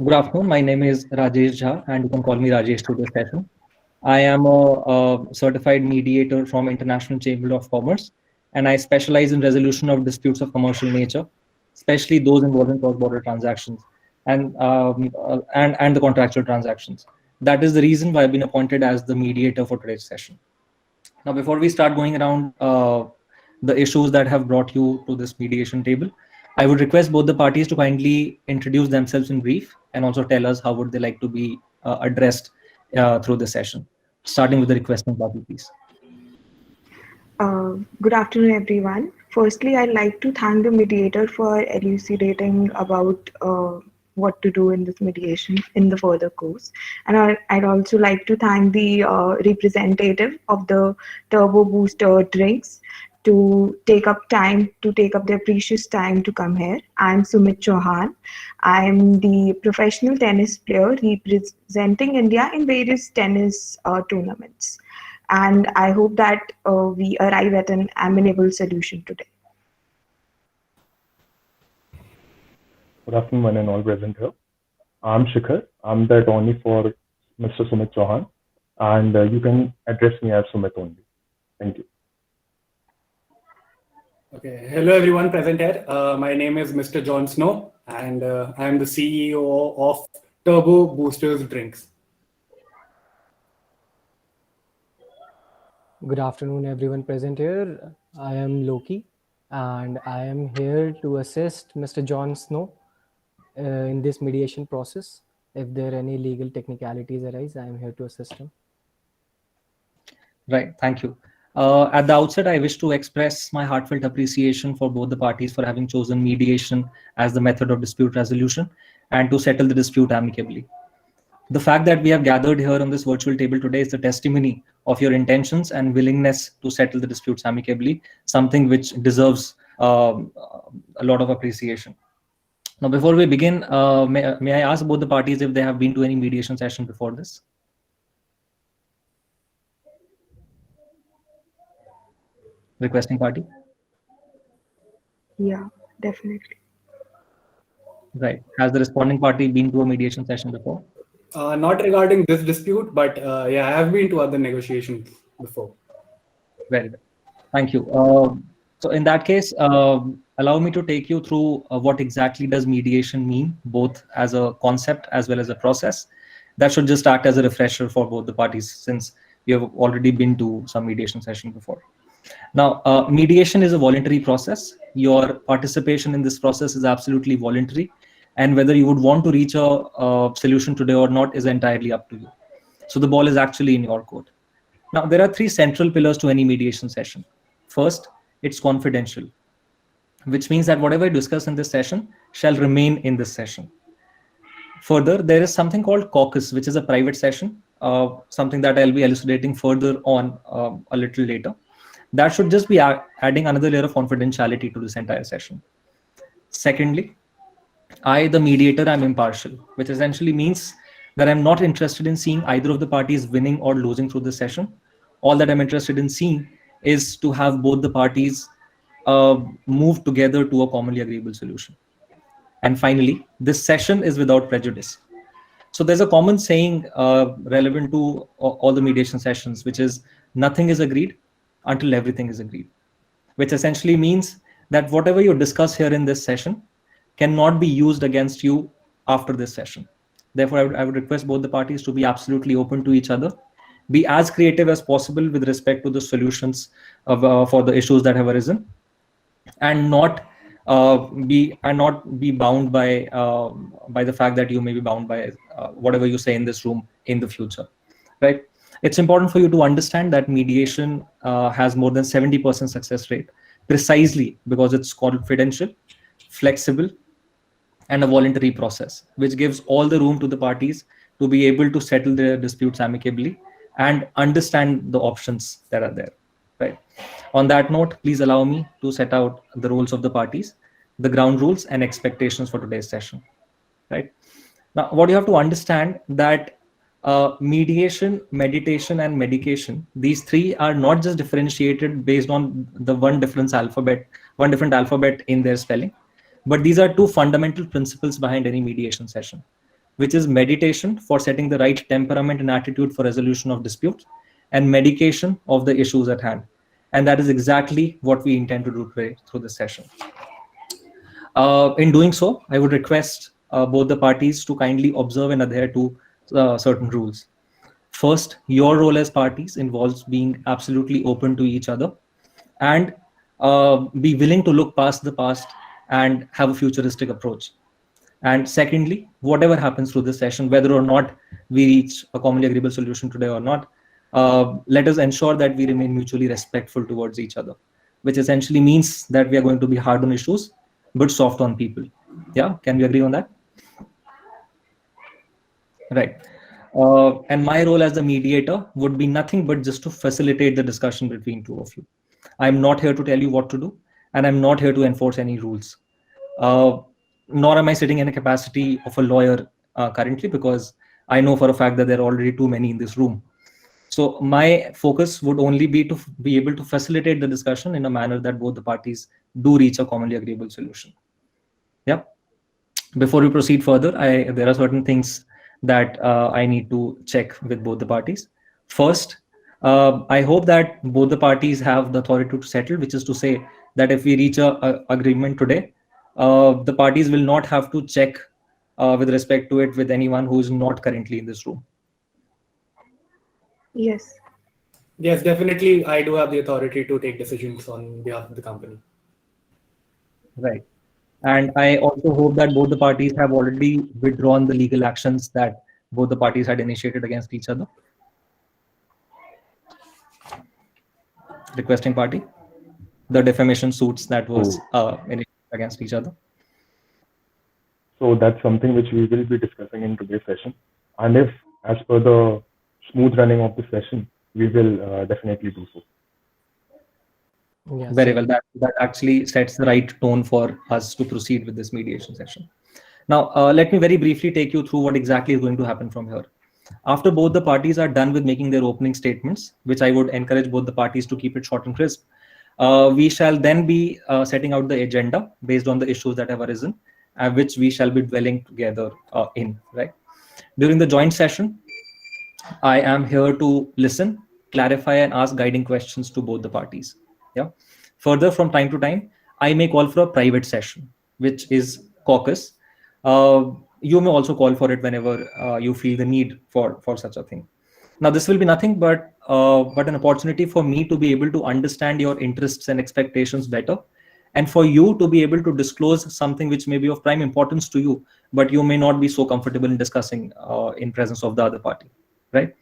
Good afternoon. My name is Rajesh Jha, and you can call me Rajesh to this session. I am a certified mediator from International Chamber of Commerce, and I specialize in resolution of disputes of commercial nature, especially those involving cross-border transactions and the contractual transactions. That is the reason why I've been appointed as the mediator for today's session. Now, before we start going around the issues that have brought you to this mediation table, I would request both the parties to kindly introduce themselves in brief and also tell us how would they like to be addressed through the session. Starting with the requesting party, please. Good afternoon, everyone. Firstly, I'd like to thank the mediator for elucidating about what to do in this mediation in the further course. And I'd also like to thank the representative of the Turbo Booster Drinks to take up their precious time to come here. I'm Sumit Chauhan. I'm the professional tennis player representing India in various tennis tournaments. And I hope that we arrive at an amenable solution today. Good afternoon, one and all present here. I'm Shikhar. I'm the attorney for Mr. Sumit Chauhan, and you can address me as Sumit only. Thank you. Okay. Hello, everyone present here. My name is Mr. John Snow, and I am the CEO of Turbo Boosters Drinks. Good afternoon, everyone present here. I am Loki, and I am here to assist Mr. John Snow in this mediation process. If there are any legal technicalities arise, I am here to assist him. Right, thank you. At the outset, I wish to express my heartfelt appreciation for both the parties for having chosen mediation as the method of dispute resolution and to settle the dispute amicably. The fact that we have gathered here on this virtual table today is the testimony of your intentions and willingness to settle the disputes amicably, something which deserves a lot of appreciation. Now, before we begin, may I ask both the parties if they have been to any mediation session before this? Requesting party? Yeah, definitely. Right. Has the responding party been to a mediation session before? Not regarding this dispute, but yeah, I have been to other negotiations before. Very good. Thank you. So in that case, allow me to take you through what exactly does mediation mean, both as a concept as well as a process. That should just act as a refresher for both the parties, since you have already been to some mediation session before. Now, mediation is a voluntary process. Your participation in this process is absolutely voluntary, and whether you would want to reach a solution today or not is entirely up to you. So the ball is actually in your court. Now, there are three central pillars to any mediation session. First, it's confidential, which means that whatever I discuss in this session shall remain in this session. Further, there is something called caucus, which is a private session, something that I'll be elucidating further on a little later. That should just be adding another layer of confidentiality to this entire session. Secondly, I, the mediator, I'm impartial, which essentially means that I'm not interested in seeing either of the parties winning or losing through the session. All that I'm interested in seeing is to have both the parties move together to a commonly agreeable solution. And finally, this session is without prejudice. So there's a common saying relevant to all the mediation sessions, which is nothing is agreed until everything is agreed, which essentially means that whatever you discuss here in this session cannot be used against you after this session. Therefore, I would request both the parties to be absolutely open to each other, be as creative as possible with respect to the solutions for the issues that have arisen, and not be bound by the fact that you may be bound by whatever you say in this room in the future, right? It's important for you to understand that mediation has more than 70% success rate, precisely because it's confidential, flexible, and a voluntary process, which gives all the room to the parties to be able to settle their disputes amicably and understand the options that are there, right? On that note, please allow me to set out the roles of the parties, the ground rules and expectations for today's session, right? Now, what you have to understand that mediation, meditation, and medication, these three are not just differentiated based on the one different alphabet in their spelling, but these are two fundamental principles behind any mediation session. which is meditation for setting the right temperament and attitude for resolution of disputes, and medication of the issues at hand. And that is exactly what we intend to do today through this session. In doing so, I would request both the parties to kindly observe and adhere to certain rules. First, your role as parties involves being absolutely open to each other and be willing to look past the past and have a futuristic approach. And secondly, whatever happens through this session, whether or not we reach a commonly agreeable solution today or not, let us ensure that we remain mutually respectful towards each other, which essentially means that we are going to be hard on issues, but soft on people. Yeah, can we agree on that? Right. And my role as the mediator would be nothing but just to facilitate the discussion between two of you. I'm not here to tell you what to do, and I'm not here to enforce any rules. Nor am I sitting in a capacity of a lawyer currently, because I know for a fact that there are already too many in this room. So my focus would only be to be able to facilitate the discussion in a manner that both the parties do reach a commonly agreeable solution. Yeah. Before we proceed further, there are certain things that I need to check with both the parties. First, I hope that both the parties have the authority to settle, which is to say that if we reach a agreement today, the parties will not have to check with respect to it with anyone who is not currently in this room. Yes. Yes, definitely. I do have the authority to take decisions on behalf of the company. Right. And I also hope that both the parties have already withdrawn the legal actions that both the parties had initiated against each other. Requesting party, the defamation suits that was initiated against each other. So that's something which we will be discussing in today's session. And if, as per the smooth running of the session, we will definitely do so. Yes, Very well. That actually sets the right tone for us to proceed with this mediation session. Now, let me very briefly take you through what exactly is going to happen from here. After both the parties are done with making their opening statements, which I would encourage both the parties to keep it short and crisp, we shall then be setting out the agenda based on the issues that have arisen, which we shall be dwelling together in. Right. During the joint session, I am here to listen, clarify, and ask guiding questions to both the parties. Yeah. Further, from time to time, I may call for a private session, which is caucus. You may also call for it whenever you feel the need for such a thing. Now, this will be nothing but an opportunity for me to be able to understand your interests and expectations better, and for you to be able to disclose something which may be of prime importance to you, but you may not be so comfortable in discussing in presence of the other party, right?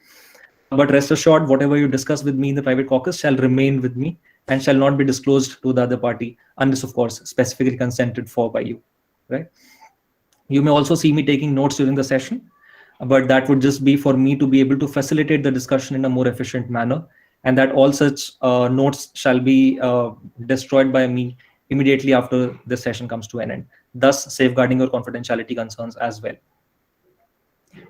But rest assured, whatever you discuss with me in the private caucus shall remain with me and shall not be disclosed to the other party unless, of course, specifically consented for by you, right? You may also see me taking notes during the session, but that would just be for me to be able to facilitate the discussion in a more efficient manner, and that all such notes shall be destroyed by me immediately after the session comes to an end, thus safeguarding your confidentiality concerns as well.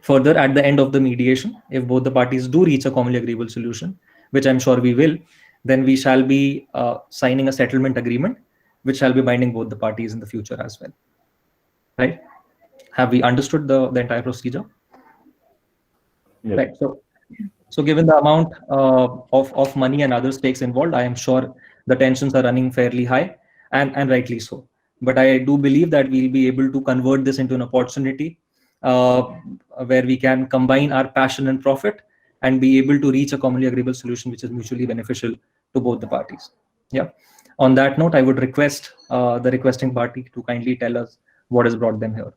Further, at the end of the mediation, if both the parties do reach a commonly agreeable solution, which I'm sure we will, then we shall be signing a settlement agreement, which shall be binding both the parties in the future as well. Right? Have we understood the entire procedure? Yes. Right. So given the amount of money and other stakes involved, I am sure the tensions are running fairly high, and rightly so. But I do believe that we'll be able to convert this into an opportunity where we can combine our passion and profit and be able to reach a commonly agreeable solution which is mutually beneficial to both the parties. Yeah. On that note, I would request the requesting party to kindly tell us what has brought them here.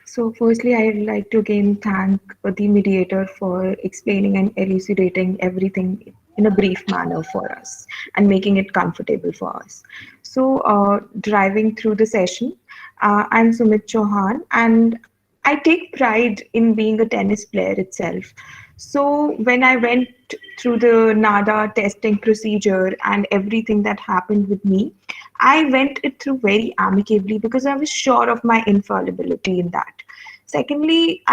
So firstly, I'd like to again thank the mediator for explaining and elucidating everything in a brief manner for us and making it comfortable for us. So driving through the session, I'm Sumit Chauhan, and I take pride in being a tennis player itself. So when I went through the NADA testing procedure and everything that happened with me, I went it through very amicably because I was sure of my infallibility in that. Secondly,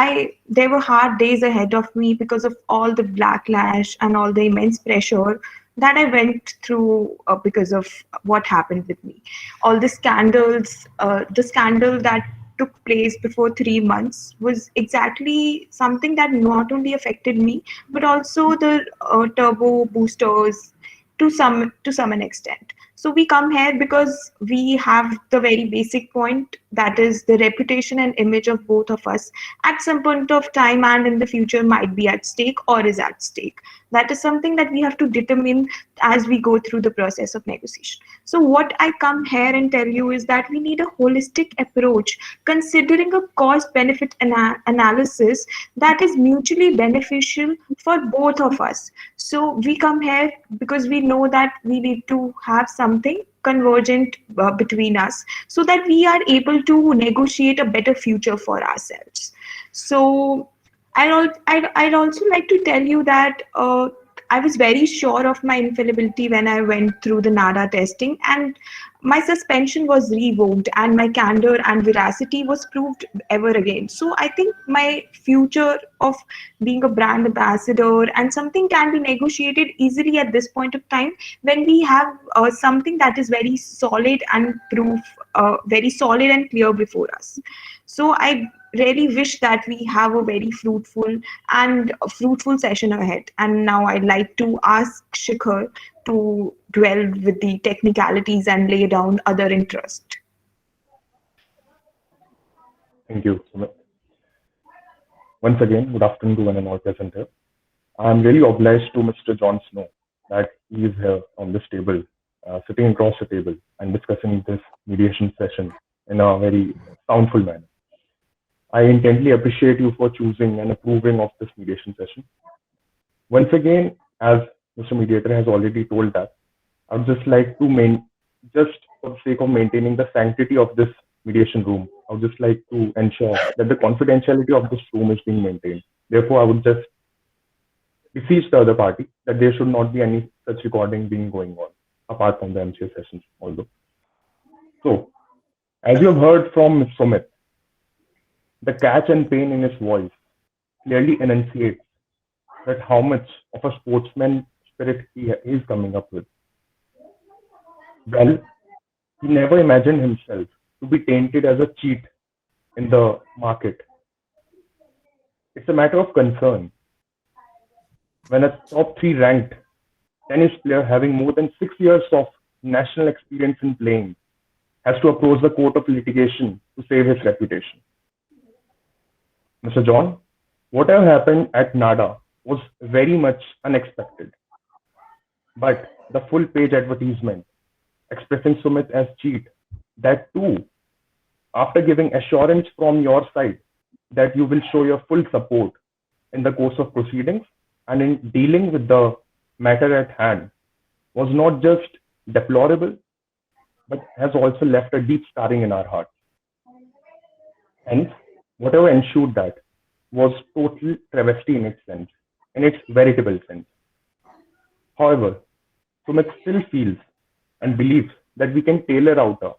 there were hard days ahead of me because of all the backlash and all the immense pressure that I went through because of what happened with me. All the scandals, the scandal that took place before 3 months was exactly something that not only affected me, but also the turbo boosters to some an extent. So we come here because we have the very basic point, that is the reputation and image of both of us at some point of time and in the future might be at stake or is at stake. That is something that we have to determine as we go through the process of negotiation. So what I come here and tell you is that we need a holistic approach considering a cost benefit analysis that is mutually beneficial for both of us. So we come here because we know that we need to have something convergent between us so that we are able to negotiate a better future for ourselves. So I'd also like to tell you that I was very sure of my infallibility when I went through the NADA testing, and my suspension was revoked and my candor and veracity was proved ever again. So I think my future of being a brand ambassador and something can be negotiated easily at this point of time when we have something that is very solid and proof, very solid and clear before us. So I really wish that we have a very fruitful session ahead. And now I'd like to ask Shikhar to dwell with the technicalities and lay down other interest. Thank you, Sumit. Once again, good afternoon to one and all present here. I'm really obliged to Mr. John Snow that he is here on this table, sitting across the table and discussing this mediation session in a very soundful manner. I intensely appreciate you for choosing and approving of this mediation session. Once again, as Mr. Mediator has already told that, I would just like to just for the sake of maintaining the sanctity of this mediation room, I would just like to ensure that the confidentiality of this room is being maintained. Therefore, I would just beseech the other party that there should not be any such recording being going on, apart from the MCA sessions, although. So, as you have heard from Ms. Sumit, the catch and pain in his voice clearly enunciates that how much of a sportsman spirit he is coming up with. Well, he never imagined himself to be tainted as a cheat in the market. It's a matter of concern when a top 3 ranked tennis player having more than 6 years of national experience in playing has to approach the court of litigation to save his reputation. Mr. John, whatever happened at NADA was very much unexpected. But the full page advertisement expressing Sumit as cheat, that too, after giving assurance from your side that you will show your full support in the course of proceedings and in dealing with the matter at hand, was not just deplorable, but has also left a deep scarring in our hearts. Hence, whatever ensued that was total travesty in its sense, in its veritable sense. However, Sumit still feels and believes that we can tailor out a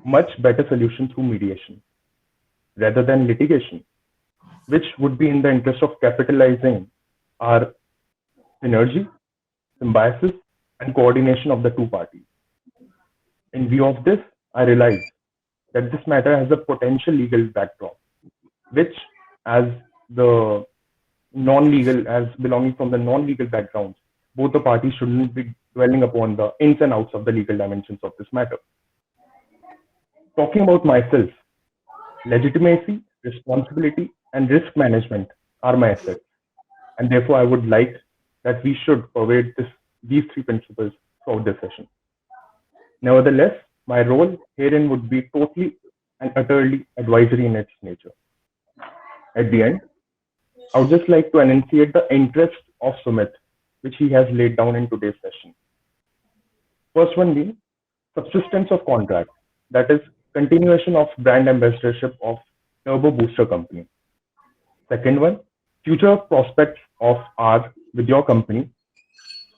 much better solution through mediation rather than litigation, which would be in the interest of capitalizing our synergy, symbiosis, and coordination of the two parties. In view of this, I realize that this matter has a potential legal backdrop, which as the non-legal, as belonging from the non-legal backgrounds, both the parties shouldn't be dwelling upon the ins and outs of the legal dimensions of this matter. Talking about myself, legitimacy, responsibility, and risk management are my assets. And therefore, I would like that we should pervade these 3 principles throughout this session. Nevertheless, my role herein would be totally and utterly advisory in its nature. At the end, I would just like to enunciate the interest of Sumit, which he has laid down in today's session. First one being subsistence of contract, that is continuation of brand ambassadorship of Turbo Booster Company. Second one, future prospects of ours with your company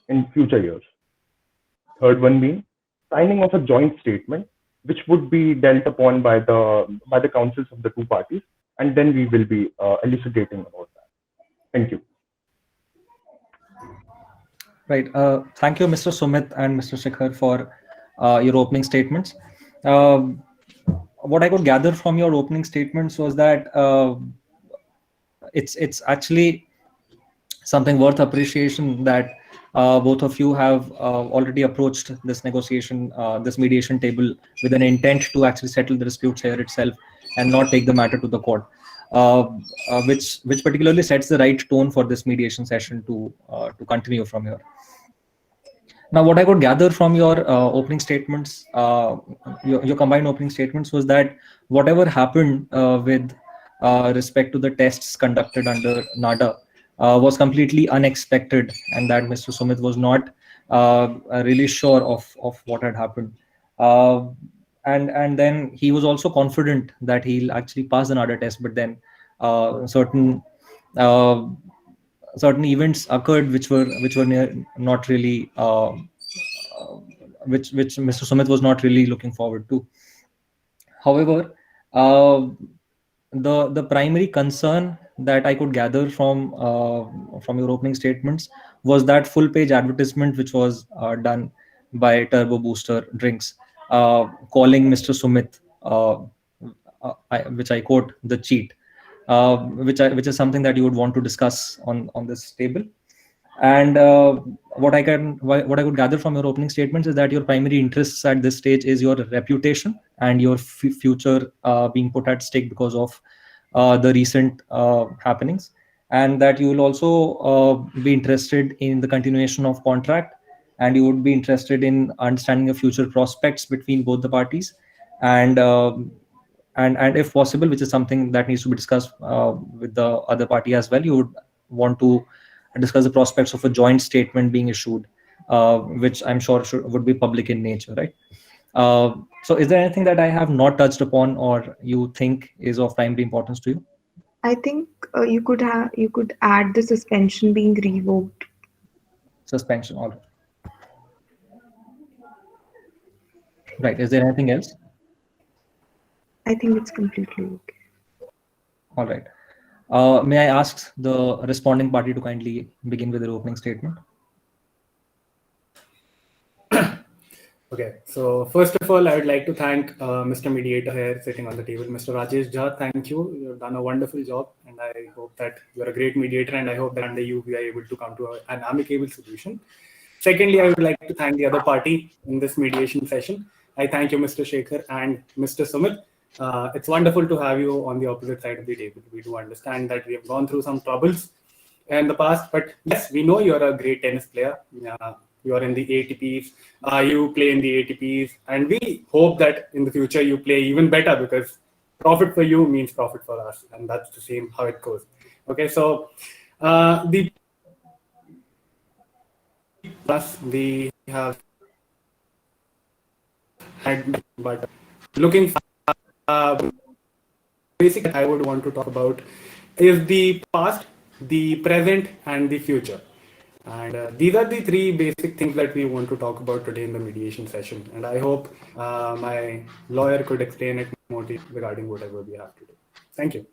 in future years. Third one being signing of a joint statement, which would be dealt upon by the councils of the 2 parties, and then we will be elucidating about that. Thank you. Right. Thank you, Mr. Sumit and Mr. Shikhar, for your opening statements. what I could gather from your opening statements was that it's actually something worth appreciation that both of you have already approached this negotiation, this mediation table with an intent to actually settle the disputes here itself and not take the matter to the court, which particularly sets the right tone for this mediation session to continue from here. Now, what I could gather from your opening statements, your combined opening statements, was that whatever happened with respect to the tests conducted under NADA was completely unexpected, and that Mr. Sumit was not really sure of what had happened. And then he was also confident that he'll actually pass the NADA test, but then certain events occurred which were not really which Mr. Sumit was not really looking forward to. However, the primary concern that I could gather from your opening statements was that full page advertisement which was done by Turbo Booster Drinks, calling Mr. Sumit, which I quote, the cheat, which is something that you would want to discuss on this table. And what I could gather from your opening statements is that your primary interests at this stage is your reputation and your future being put at stake because of the recent happenings, and that you will also be interested in the continuation of contract, and you would be interested in understanding the future prospects between both the parties, and if possible, which is something that needs to be discussed with the other party as well, you would want to discuss the prospects of a joint statement being issued, which I'm sure would be public in nature, right? So is there anything that I have not touched upon or you think is of primary importance to you? I think you could add the suspension being revoked. Suspension, all right. Right, is there anything else? I think it's completely okay. All right. May I ask the responding party to kindly begin with their opening statement? Okay, so first of all, I would like to thank Mr. Mediator here sitting on the table, Mr. Rajesh Jha. Thank you. You've done a wonderful job, and I hope that you're a great mediator, and I hope that under you we are able to come to an amicable solution. Secondly, I would like to thank the other party in this mediation session. I thank you, Mr. Shekhar and Mr. Sumit. It's wonderful to have you on the opposite side of the table. We do understand that we have gone through some troubles in the past, but yes, we know you're a great tennis player. You're in the ATPs, you play in the ATPs, and we hope that in the future you play even better, because profit for you means profit for us, and that's the same how it goes. Okay, so we have had, but looking basically I would want to talk about is the past, the present, and the future. And these are the three basic things that we want to talk about today in the mediation session. And I hope my lawyer could explain it more regarding whatever we have to do. Thank you.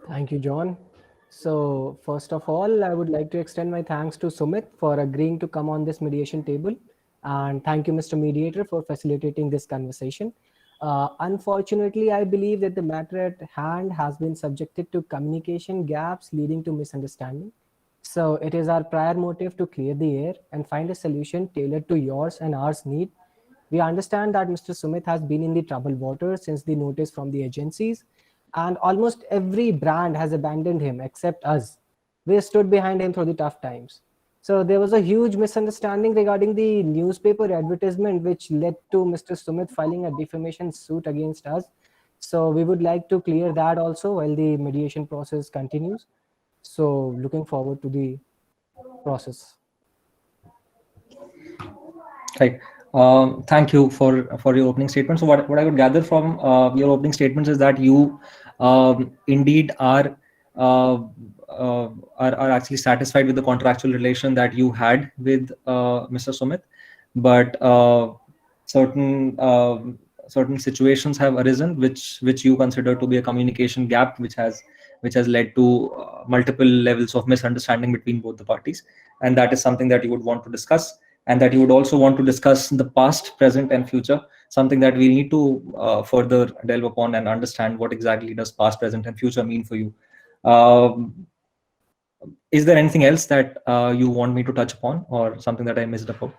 Thank you, John. So first of all, I would like to extend my thanks to Sumit for agreeing to come on this mediation table. And thank you, Mr. Mediator, for facilitating this conversation. Unfortunately, I believe that the matter at hand has been subjected to communication gaps leading to misunderstanding. So it is our prior motive to clear the air and find a solution tailored to yours and ours need. We understand that Mr. Sumit has been in the troubled water since the notice from the agencies, and almost every brand has abandoned him except us. We stood behind him through the tough times. So there was a huge misunderstanding regarding the newspaper advertisement, which led to Mr. Sumit filing a defamation suit against us. So we would like to clear that also while the mediation process continues. So looking forward to the process. Right. Thank you for your opening statement. So what I would gather from your opening statements is that you indeed are actually satisfied with the contractual relation that you had with Mr. Sumit, but certain situations have arisen which you consider to be a communication gap, which has led to multiple levels of misunderstanding between both the parties, and that is something that you would want to discuss and that you would also want to discuss the past, present, and future, something that we need to further delve upon and understand what exactly does past, present, and future mean for you. Is there anything else that you want me to touch upon, or something that I missed about?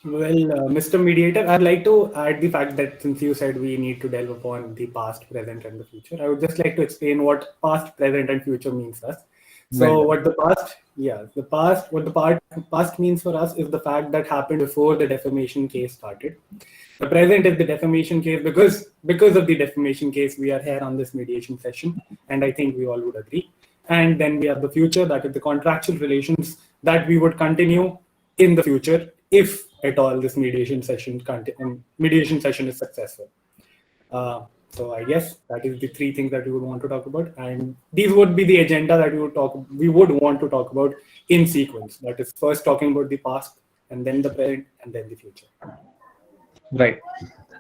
Well, Mr. Mediator, I'd like to add the fact that since you said we need to delve upon the past, present, and the future, I would just like to explain what past, present, and future means to us. So, Well, what the past means for us is the fact that happened before the defamation case started. The present is the defamation case because of the defamation case we are here on this mediation session, and I think we all would agree. And then we have the future, that is the contractual relations that we would continue in the future if at all this mediation session is successful. So I guess that is the three things that we would want to talk about, and these would be the agenda that we would want to talk about in sequence. That is first talking about the past, and then the present, and then the future. Right.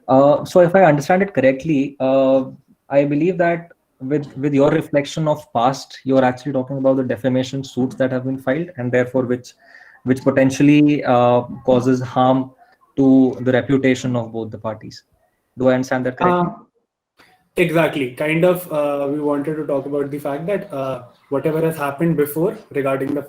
So if I understand it correctly, I believe that with your reflection of past, you're actually talking about the defamation suits that have been filed, and therefore which potentially causes harm to the reputation of both the parties. Do I understand that correctly? Exactly. Kind of, we wanted to talk about the fact that whatever has happened before regarding the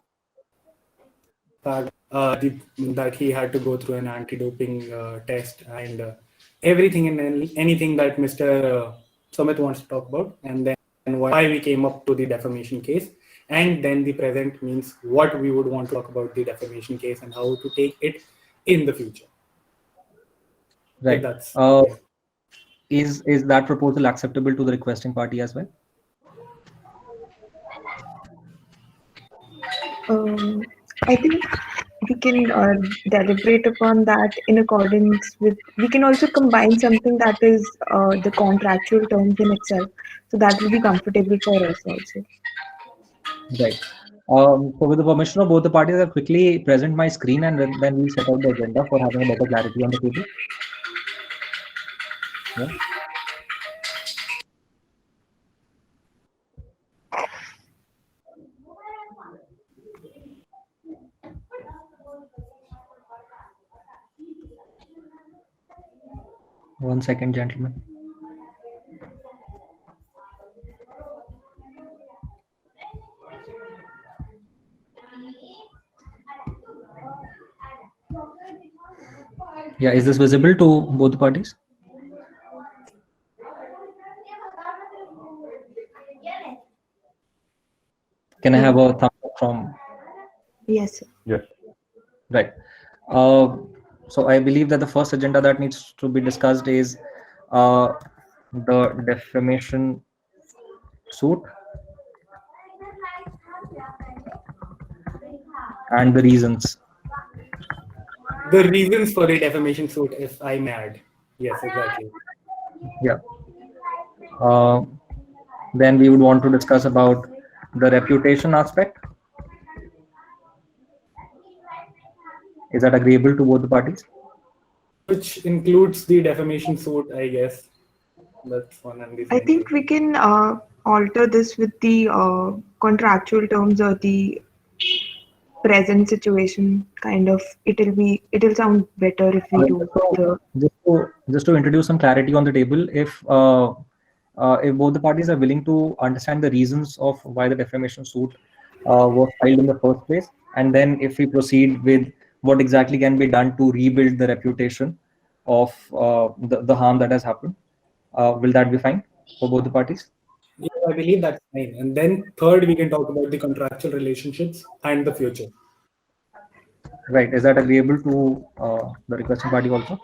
fact that he had to go through an anti-doping test and everything and anything that Mr. Sumit wants to talk about, and then why we came up to the defamation case. And then the present means what we would want to talk about the defamation case and how to take it in the future. Right. So that's, Is that proposal acceptable to the requesting party as well? I think we can deliberate upon that in accordance with. We can also combine something that is the contractual terms in itself, so that will be comfortable for us also. Right. So with the permission of both the parties, I'll quickly present my screen, and then we'll set out the agenda for having a better clarity on the table. Yeah. One second, gentlemen. Yeah, is this visible to both the parties? Can I have a thumbs up from? Yes, sir. Yes. Right. So I believe that the first agenda that needs to be discussed is the defamation suit and the reasons. the reasons for the defamation suit, if I may add. Yes, exactly. Yeah. Then we would want to discuss about the reputation aspect. Is that agreeable to both the parties? Which includes the defamation suit, I guess. That's one and the I same think thing. we can alter this with the contractual terms or the present situation. Kind of, it'll sound better if we do the. Just to introduce some clarity on the table, if both the parties are willing to understand the reasons of why the defamation suit was filed in the first place, and then if we proceed with what exactly can be done to rebuild the reputation of the harm that has happened, will that be fine for both the parties? Yeah, I believe that's fine. And then third, we can talk about the contractual relationships and the future. Right. Is that agreeable to the requesting party also?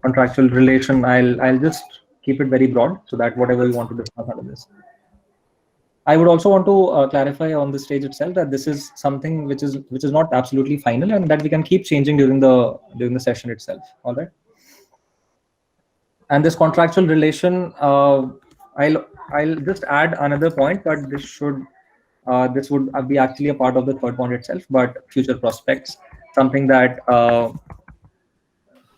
Contractual relation, I'll just keep it very broad so that whatever you want to discuss out of this. I would also want to clarify on the stage itself that this is something which is not absolutely final, and that we can keep changing during the session itself. All right. And this contractual relation, I'll just add another point, but this would be actually a part of the third point itself, but future prospects, something that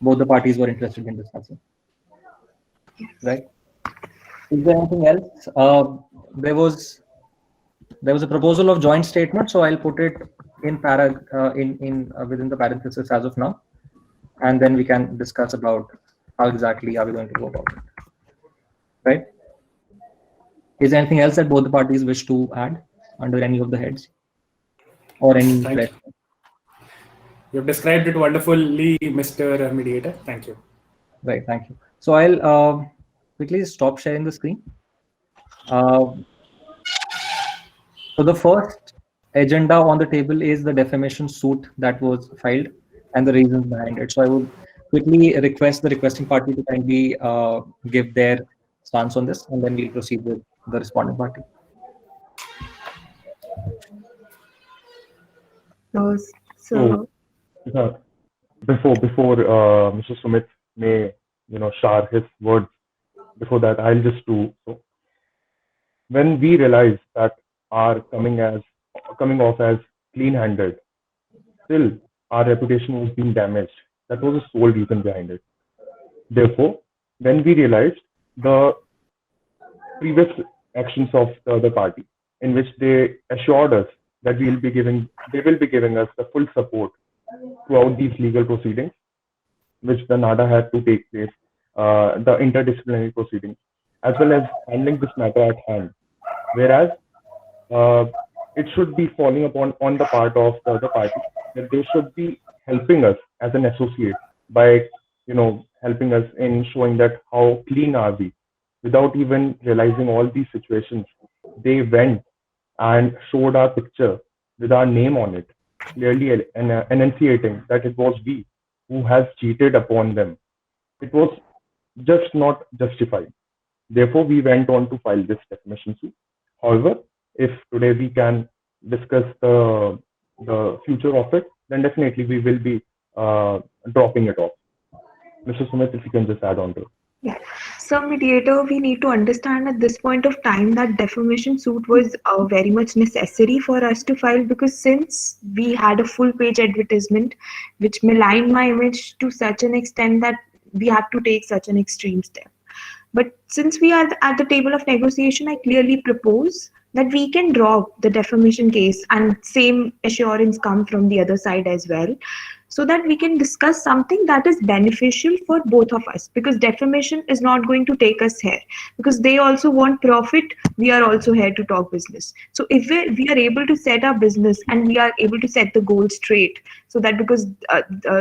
both the parties were interested in discussing. Right. Is there anything else? There was a proposal of joint statement, so I'll put it within the parenthesis as of now, and then we can discuss about how exactly are we going to go about it. Right? Is there anything else that both the parties wish to add under any of the heads, or any Thank question? you. You've described it wonderfully, Mr. Mediator. Thank you. Right. Thank you. So I'll quickly stop sharing the screen. So the first agenda on the table is the defamation suit that was filed and the reasons behind it. So I would quickly request the requesting party to kindly give their stance on this, and then we'll proceed with the responding party. So Uh, before Mr. Sumit may share his words, before that I'll just do so. When we realized that our coming off as clean-handed, still our reputation was being damaged. That was the sole reason behind it. Therefore, when we realized the previous actions of the other party, in which they assured us that they will be giving us the full support throughout these legal proceedings, which the NADA had to take place, the interdisciplinary proceedings, as well as handling this matter at hand. Whereas it should be falling upon on the part of the other party that they should be helping us as an associate by helping us in showing that how clean are we, without even realizing all these situations. They went and showed our picture with our name on it, clearly enunciating that it was we who has cheated upon them. It was just not justified. Therefore, we went on to file this defamation suit. However, if today we can discuss the future of it, then definitely we will be dropping it off. Mr. Sumit, if you can just add on to it. yeah, so mediator, we need to understand at this point of time that defamation suit was very much necessary for us to file, because since we had a full page advertisement which maligned my image to such an extent that we have to take such an extreme step. But since we are at the table of negotiation, I clearly propose that we can drop the defamation case and same assurance come from the other side as well, so that we can discuss something that is beneficial for both of us, because defamation is not going to take us here, because they also want profit, we are also here to talk business. So if we are able to set our business and we are able to set the goal straight, so that because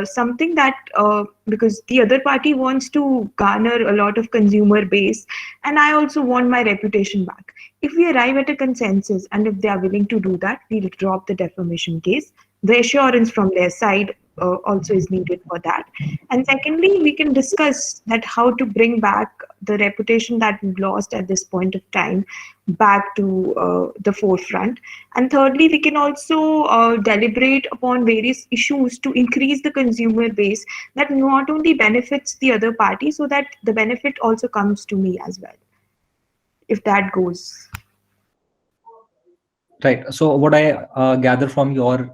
something that because the other party wants to garner a lot of consumer base, and I also want my reputation back. If we arrive at a consensus and if they are willing to do that, we'll drop the defamation case. The assurance from their side also is needed for that. And secondly, we can discuss that how to bring back the reputation that we've lost at this point of time back to the forefront. And thirdly, we can also deliberate upon various issues to increase the consumer base that not only benefits the other party, so that the benefit also comes to me as well, if that goes. Right. So what I gather from your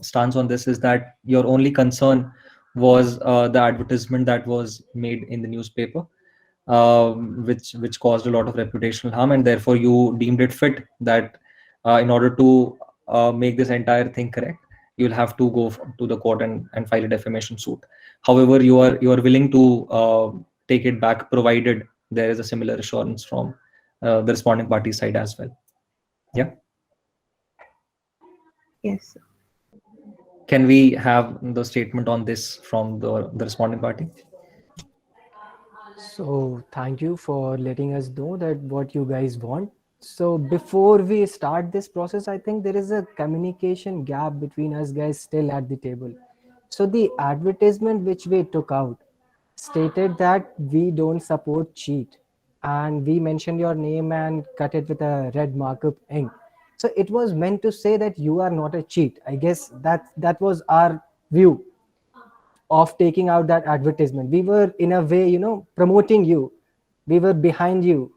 stance on this is that your only concern was the advertisement that was made in the newspaper, which caused a lot of reputational harm, and therefore you deemed it fit that in order to make this entire thing correct, you'll have to go to the court and file a defamation suit. However, you are willing to take it back, provided there is a similar assurance from the responding party side as well. Yeah. Yes. Can we have the statement on this from the responding party? So thank you for letting us know that what you guys want. So before we start this process, I think there is a communication gap between us guys still at the table. So the advertisement which we took out stated that we don't support cheat, and we mentioned your name and cut it with a red markup ink. So it was meant to say that you are not a cheat. I guess that was our view of taking out that advertisement. We were in a way, promoting you. We were behind you.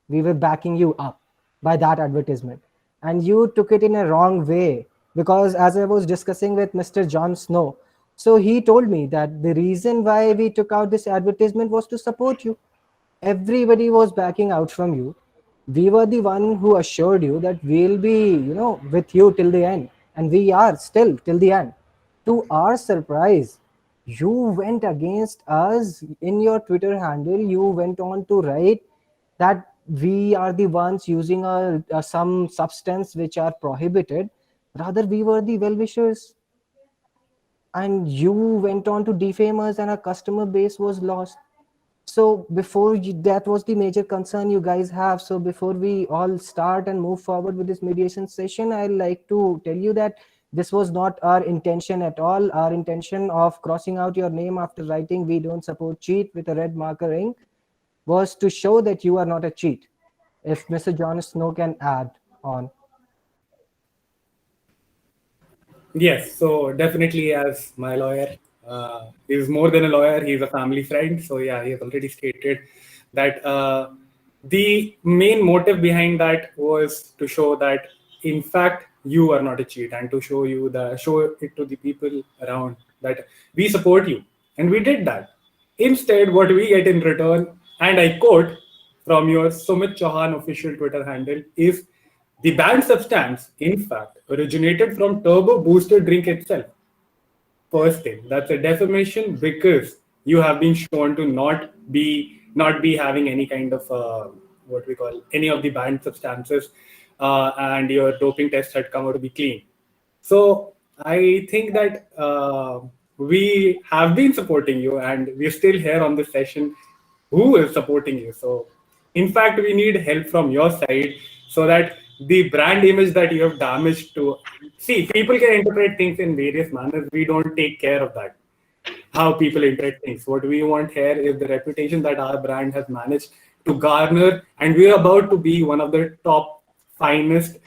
We were backing you up by that advertisement. And you took it in a wrong way, because as I was discussing with Mr. Jon Snow, so he told me that the reason why we took out this advertisement was to support you. Everybody was backing out from you. We were the one who assured you that we'll be, with you till the end. and we are still till the end. To our surprise, you went against us in your Twitter handle. You went on to write that we are the ones using some substance which are prohibited. Rather, we were the well-wishers, and you went on to defame us, and our customer base was lost. So that was the major concern you guys have. So before we all start and move forward with this mediation session, I'd like to tell you that this was not our intention at all. Our intention of crossing out your name after writing "we don't support cheat" with a red marker ink was to show that you are not a cheat. If Mr. Jon Snow can add on. Yes, so definitely as my lawyer, he's more than a lawyer, he's a family friend. So yeah, he has already stated that the main motive behind that was to show that in fact you are not a cheat, and to show it to the people around that we support you. And we did that. Instead, what we get in return, and I quote from your Sumit Chauhan official Twitter handle, is the banned substance, in fact, originated from turbo booster drink itself. First thing, that's a defamation because you have been shown to not be having any kind of what we call any of the banned substances, and your doping test had come out to be clean. So I think that we have been supporting you, and we're still here on this session. Who is supporting you? So, in fact, we need help from your side so that the brand image that you have damaged to see, people can interpret things in various manners. We don't take care of that, how people interpret things. What we want here is the reputation that our brand has managed to garner, and we're about to be one of the top finest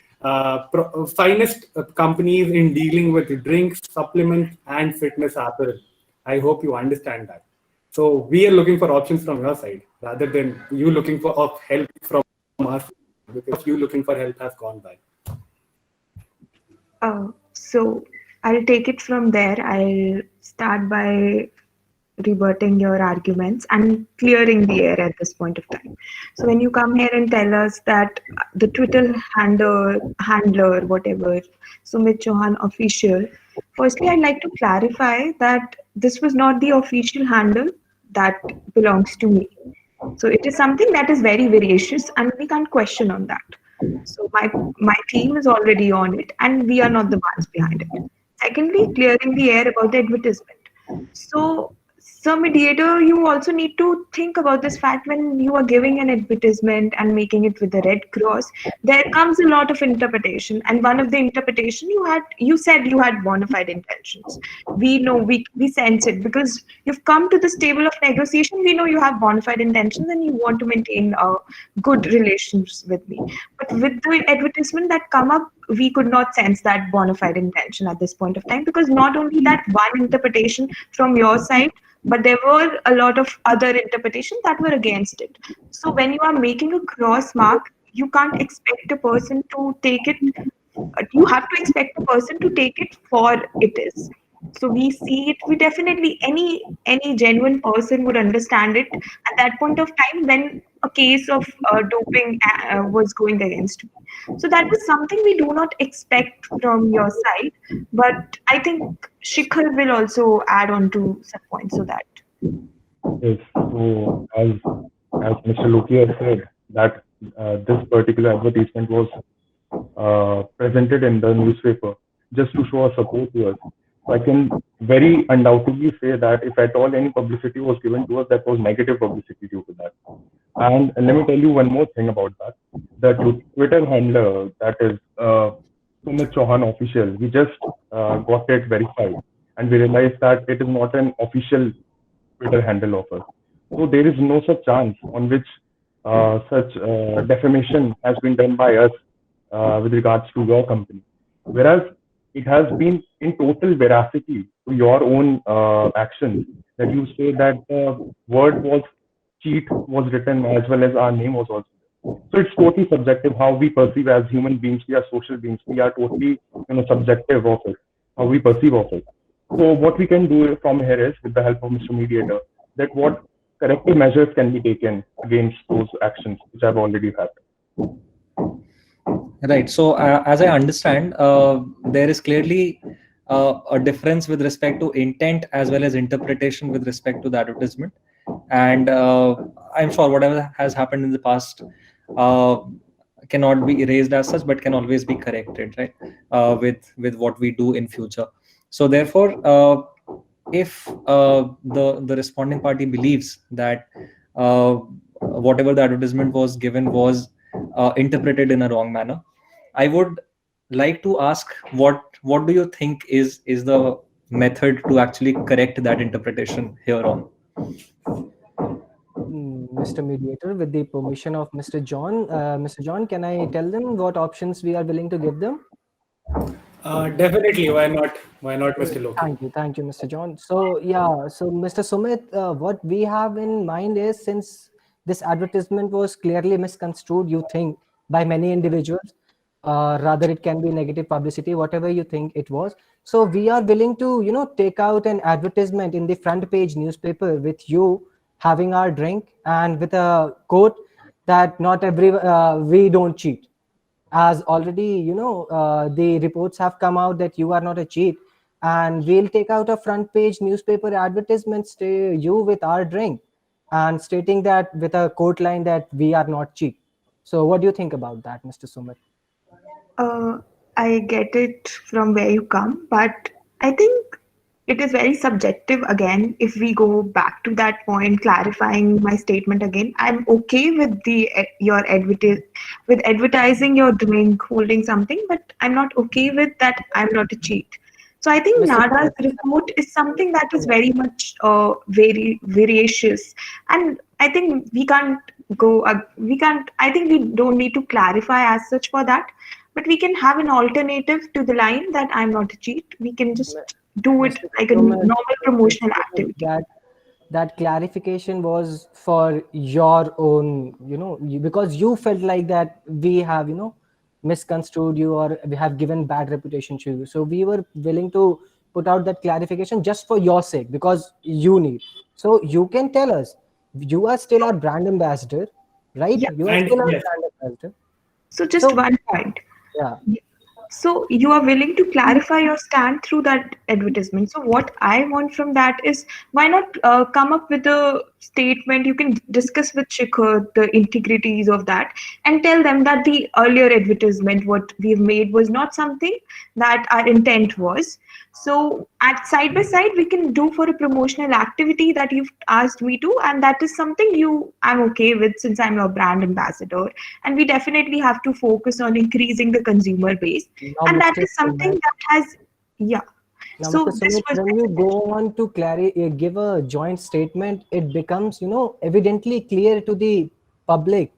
companies in dealing with drinks, supplements, and fitness apparel. I hope you understand that. So we are looking for options from your side rather than you looking for help from us, because you looking for help has gone by. So I'll take it from there. I'll start by rebutting your arguments and clearing the air at this point of time. So when you come here and tell us that the Twitter handler, whatever, Sumit Chauhan official, firstly, I'd like to clarify that this was not the official handle that belongs to me. So it is something that is very veracious, and we can't question on that. So my team is already on it, and we are not the ones behind it. Secondly, clearing the air about the advertisement. So mediator, you also need to think about this fact when you are giving an advertisement and making it with the red cross. There comes a lot of interpretation, and one of the interpretation you said you had bona fide intentions. We know, we sense it because you've come to this table of negotiation. We know you have bona fide intentions and you want to maintain good relations with me. But with the advertisement that come up, we could not sense that bona fide intention at this point of time, because not only that one interpretation from your side, but there were a lot of other interpretations that were against it. So when you are making a cross mark, you can't expect a person to take it. You have to expect a person to take it for it is. So we see it. We definitely, any genuine person would understand it at that point of time when a case of doping was going against me. So that is something we do not expect from your side. But I think Shikhar will also add on to some points so that. Yes. So as Mr. Loki has said, that this particular advertisement was presented in the newspaper just to show our support to us. So I can very undoubtedly say that if at all any publicity was given to us, that was negative publicity due to that. And let me tell you one more thing about that. The Twitter handler, that is Sumit Chauhan official, we just got it verified, and we realized that it is not an official Twitter handle of us. So there is no such chance on which such defamation has been done by us with regards to your company. Whereas it has been in total veracity to your own actions that you say that the word was cheat was written as well as our name was also. So it's totally subjective how we perceive as human beings. We are social beings. We are totally subjective of it, how we perceive of it. So what we can do from here is, with the help of Mr. Mediator, that what corrective measures can be taken against those actions which have already happened. Right. So, as I understand, there is clearly a difference with respect to intent as well as interpretation with respect to the advertisement. And I'm sure whatever has happened in the past uh, cannot be erased as such, but can always be corrected, right? With what we do in future. So, therefore, if the responding party believes that whatever the advertisement was given was interpreted in a wrong manner, I would like to ask what do you think is the method to actually correct that interpretation here on? Mr. Mediator, with the permission of Mr. John, can I tell them what options we are willing to give them? Definitely, why not? Why not, Mr. Loki? Thank you, Mr. John. So yeah, so Mr. Sumit, what we have in mind is, since this advertisement was clearly misconstrued, you think, by many individuals, rather it can be negative publicity, whatever you think it was. So we are willing to, take out an advertisement in the front page newspaper with you having our drink and with a quote that not every we don't cheat, as already the reports have come out that you are not a cheat, and we'll take out a front page newspaper advertisement, stay you with our drink and stating that with a quote line that we are not cheat. So what do you think about that, Mr. Sumit? Uh, I get it from where you come, but I think it is very subjective again. If we go back to that point, clarifying my statement again, I'm okay with with advertising your drink, holding something, but I'm not okay with that. I'm not a cheat. So I think Mr. Nada's Sumit, report is something that is very much very variacious, and I think we can't go. We can't. I think we don't need to clarify as such for that, but we can have an alternative to the line that I'm not a cheat. We can just do it Mr. like a Sumit, normal promotional Mr. Sumit, activity. that clarification was for your own, because you felt like that we have, misconstrued you, or we have given bad reputation to you. So we were willing to put out that clarification just for your sake, because you need. So you can tell us, you are still our brand ambassador, right? Yeah. You are And still our yes, brand ambassador. So just So one point. yeah, So you are willing to clarify your stand through that advertisement. So what I want from that is, why not come up with a statement? You can discuss with Shikhar the integrities of that and tell them that the earlier advertisement what we've made was not something that our intent was. So at side by side we can do for a promotional activity that you've asked me to, and that is something I'm okay with, since I'm your brand ambassador, and we definitely have to focus on increasing the consumer base, now and that Mr. is something Sumit, that has, yeah. Now, Mr. So this Sumit, was when you go on to give a joint statement, it becomes, evidently clear to the public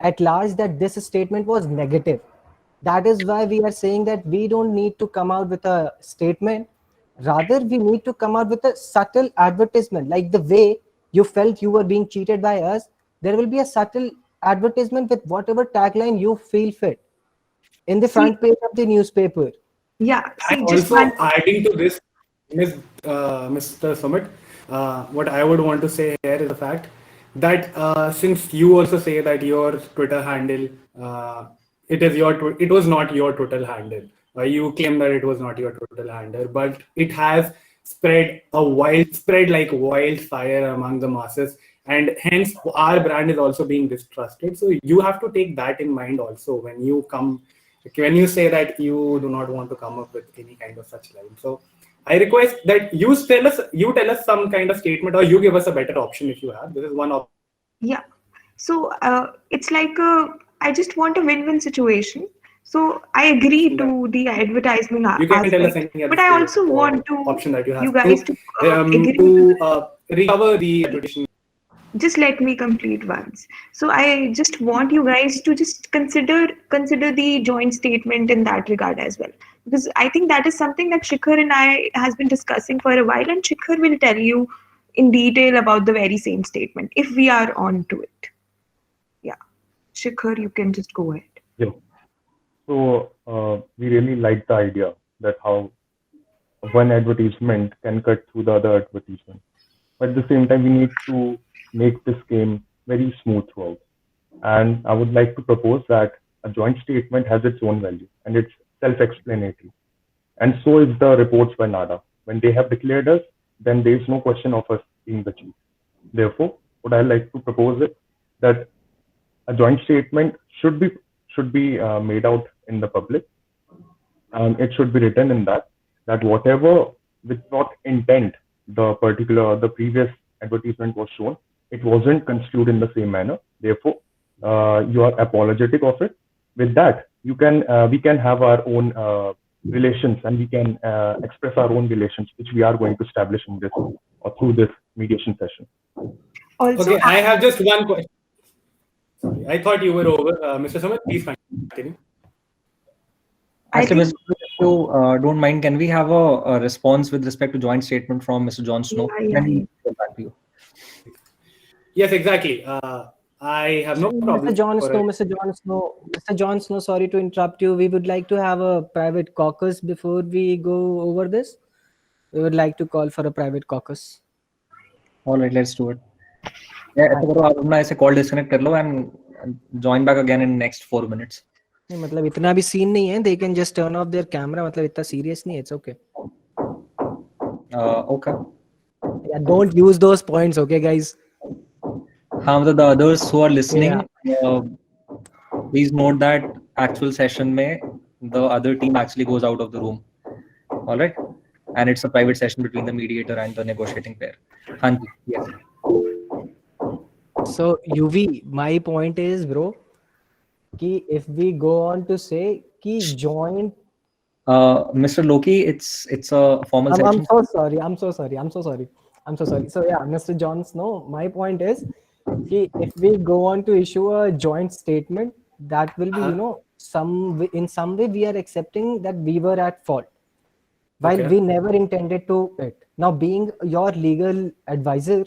at large that this statement was negative. That is why we are saying that we don't need to come out with a statement. Rather, we need to come out with a subtle advertisement, like the way you felt you were being cheated by us. There will be a subtle advertisement with whatever tagline you feel fit in the see, front page of the newspaper. yeah, and see, just one. also adding to this, Mr. Sumit, what I would want to say here is the fact that since you also say that your Twitter handle, it was not your Twitter handle. You claim that it was not your Twitter handle, but it has spread like wildfire among the masses, and hence our brand is also being distrusted. So you have to take that in mind also when you say that you do not want to come up with any kind of such line. So I request that you tell us some kind of statement, or you give us a better option if you have. This is one option. Yeah. So it's like I just want a win-win situation. So I agree to the advertisement You can tell us aspect, any other but I also want option that you have you guys to agree to recover the reputation. just let me complete once. So I just want you guys to just consider the joint statement in that regard as well, because I think that is something that Shikhar and I has been discussing for a while, and Shikhar will tell you in detail about the very same statement if we are on to it. Yeah, Shikhar, you can just go ahead. Yeah. So we really like the idea that how one advertisement can cut through the other advertisement. But at the same time, we need to make this game very smooth throughout. And I would like to propose that a joint statement has its own value and it's self-explanatory. And so is the reports by NADA. When they have declared us, then there is no question of us being the chief. Therefore, what I like to propose is that a joint statement should be made out in the public, and it should be written in that whatever with what intent the previous advertisement was shown, it wasn't construed in the same manner. Therefore, you are apologetic of it. With that, we can have our own relations, and we can express our own relations, which we are going to establish in this or through this mediation session. Also, Okay, I have just one question. Sorry, I thought you were over. Mr. Sumit, please continue. I Actually, think- Mr. if you don't mind, can we have a response with respect to joint statement from Mr. John Snow? Yeah. Then we'll get back to you. Yes, exactly. I have no problem. Mr. John for Snow, it. Mr. John Snow, sorry to interrupt you. We would like to have a private caucus before we go over this. We would like to call for a private caucus. All right, let's do it. Yeah, ऐसा करो, आप अपना ऐसे call disconnect कर लो and join back again in next 4 minutes. नहीं, मतलब इतना भी सीन नहीं है. They can just turn off their camera. मतलब इतना serious नहीं है. It's okay. Okay. Yeah, don't use those points, okay, guys? हाँ, मतलब the others who are listening, please note that actual session में the other team actually goes out of the room. All right, and it's a private session between the mediator and the negotiating pair. हाँ जी, yes. So UV, my point is, bro, कि if we go on to say कि joint. Mr. Loki, it's a formal session. I'm so sorry. So yeah, Mr. John Snow, my point is, if we go on to issue a joint statement, that will be, in some way we are accepting that we were at fault, while we never intended to it. Now, being your legal advisor,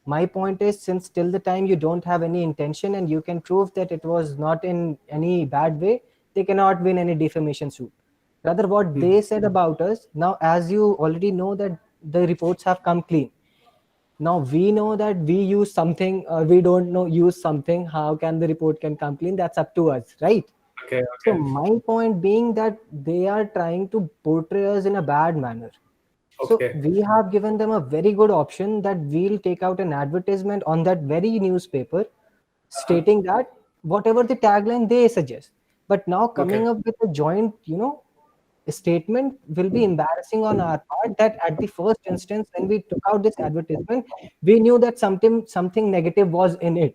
my point is, since till the time you don't have any intention and you can prove that it was not in any bad way, they cannot win any defamation suit. Rather, what they said about us, now as you already know that the reports have come clean. Now we know that we use something, we don't know use something. How can the report can come clean? That's up to us, right? Okay. So my point being that they are trying to portray us in a bad manner. Okay. So we have given them a very good option that we'll take out an advertisement on that very newspaper stating that whatever the tagline they suggest. But now coming up with a joint, statement will be embarrassing on our part, that at the first instance when we took out this advertisement, we knew that something negative was in it.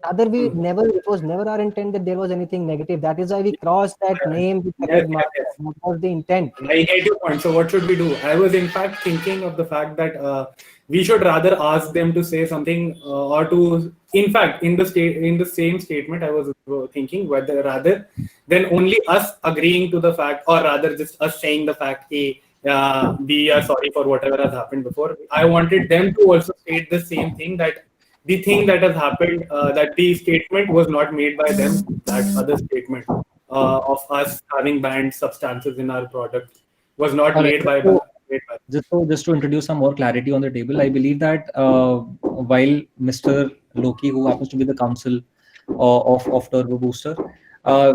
Rather, it was never our intent that there was anything negative. That is why we crossed that name with the red marker. That was the intent. I get your point. So what should we do? I was in fact thinking of the fact that we should rather ask them to say something or to, in fact, in the same statement, I was thinking whether rather than only us agreeing to the fact, or rather just us saying the fact, we are sorry for whatever has happened before. I wanted them to also state the same thing, that the thing that has happened, that the statement was not made by them, that other statement of us having banned substances in our product was not made by. Just to introduce some more clarity on the table, I believe that while Mr. Loki, who happens to be the counsel of Turbo Booster,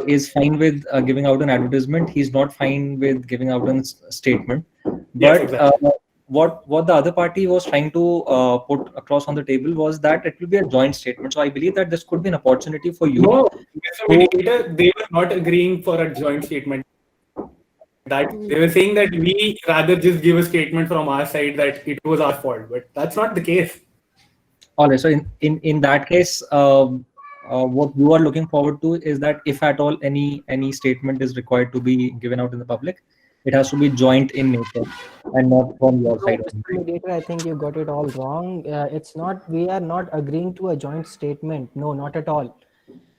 is fine with giving out an advertisement, he's not fine with giving out a statement. But Yes, exactly. What the other party was trying to put across on the table was that it will be a joint statement. So I believe that this could be an opportunity for you. No, Mr. Mediator, they were not agreeing for a joint statement. That they were saying that we rather just give a statement from our side that it was our fault, but that's not the case. All right. So in that case, what you are looking forward to is that if at all any statement is required to be given out in the public, it has to be joint in nature and not from your side. Mr. Mediator, I think you got it all wrong. It's not. We are not agreeing to a joint statement. No, not at all.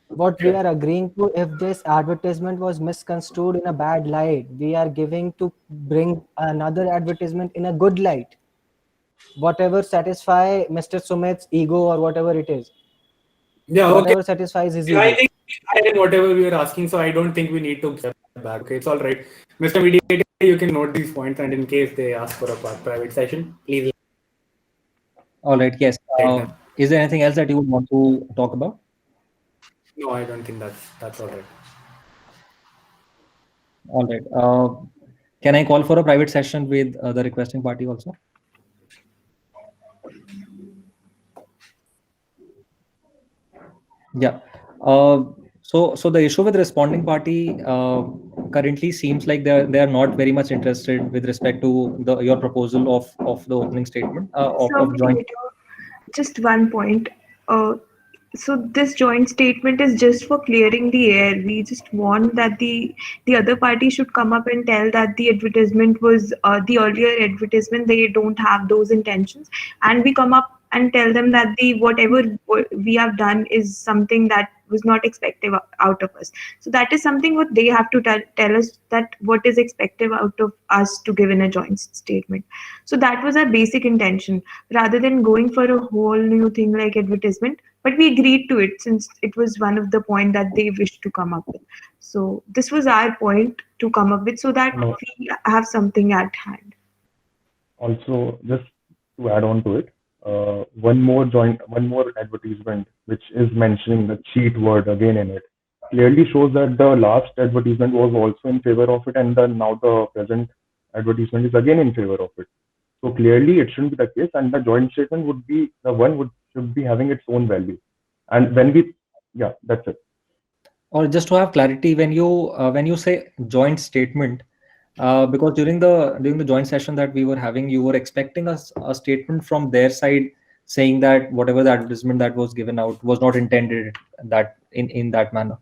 What we are agreeing to, if this advertisement was misconstrued in a bad light, we are giving to bring another advertisement in a good light. Whatever satisfy Mr. Sumit's ego or whatever it is. Yeah, whatever okay. Satisfies his ego. I think I did whatever we were asking, so I don't think we need to step back. Okay, it's all right. Mr. Mediator, you can note these points, and in case they ask for a private session, please. All right. Yes. Is there anything else that you would want to talk about? No, I don't think that's all right. All right. Can I call for a private session with the requesting party also? Yeah. So the issue with responding party currently seems like they are not very much interested with respect to your proposal of the opening statement So, of joint. mediator, just one point. Uh, so this joint statement is just for clearing the air. We just want that the other party should come up and tell that the advertisement was the earlier advertisement, they don't have those intentions, and we come up and tell them that the whatever we have done is something that was not expected out of us. So that is something what they have to tell us, that what is expected out of us to give in a joint statement. So that was our basic intention, rather than going for a whole new thing like advertisement. But we agreed to it since it was one of the point that they wished to come up with. So this was our point to come up with, so that No. we have something at hand. Also, just to add on to it, one more advertisement which is mentioning the cheat word again in it clearly shows that the last advertisement was also in favor of it, and now the present advertisement is again in favor of it. So clearly, it shouldn't be the case, and the joint statement would be the one would should be having its own value. And when we, yeah, that's it. Or just to have clarity, when you say joint statement, because during the joint session that we were having, you were expecting a statement from their side saying that whatever the advertisement that was given out was not intended that in that manner.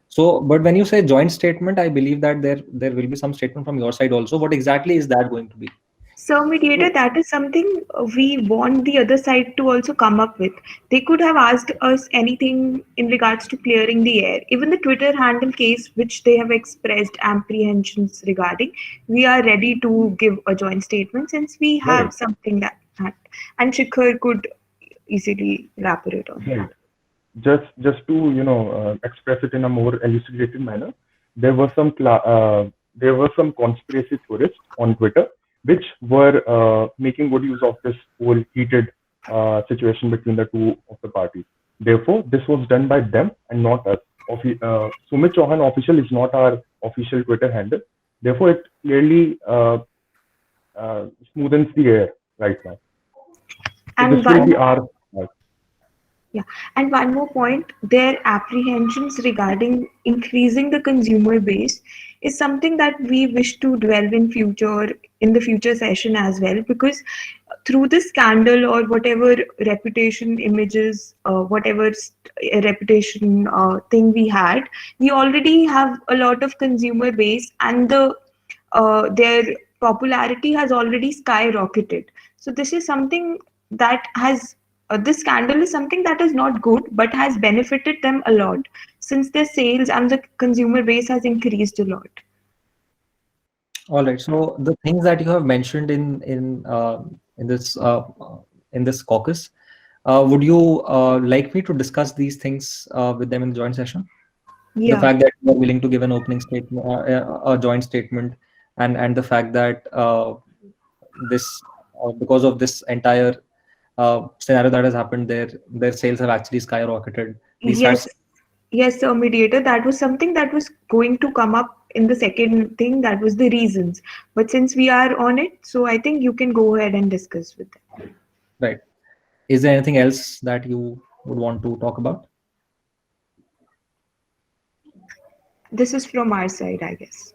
So, but when you say joint statement, I believe that there will be some statement from your side also. What exactly is that going to be? So, mediator, that is something we want the other side to also come up with. They could have asked us anything in regards to clearing the air. Even the Twitter handle case, which they have expressed apprehensions regarding, we are ready to give a joint statement since we have Right. something that, and Shikhar could easily elaborate on Right. that. Just to express it in a more elucidated manner, there were some conspiracy theorists on Twitter which were making good use of this whole heated situation between the two of the parties. Therefore, this was done by them and not us. Sumit Chauhan official is not our official Twitter handle. Therefore, it clearly smoothens the air right now. So And this will one be our. Yeah, and one more point, their apprehensions regarding increasing the consumer base is something that we wish to delve in the future session as well, because through this scandal or whatever reputation images, whatever reputation thing we had, we already have a lot of consumer base, and their popularity has already skyrocketed. So this is something that has this scandal is something that is not good but has benefited them a lot, since their sales and the consumer base has increased a lot. All right. So the things that you have mentioned in this caucus, would you like me to discuss these things with them in the joint session? The Yeah. fact that you are willing to give an opening statement, a joint statement, and the fact that this because of this entire scenario that has happened, their sales have actually skyrocketed. These Yes. facts. Yes, sir, mediator. That was something that was going to come up in the second thing. That was the reasons. But since we are on it, so I think you can go ahead and discuss with them. Right. Is there anything else that you would want to talk about? This is from our side, I guess.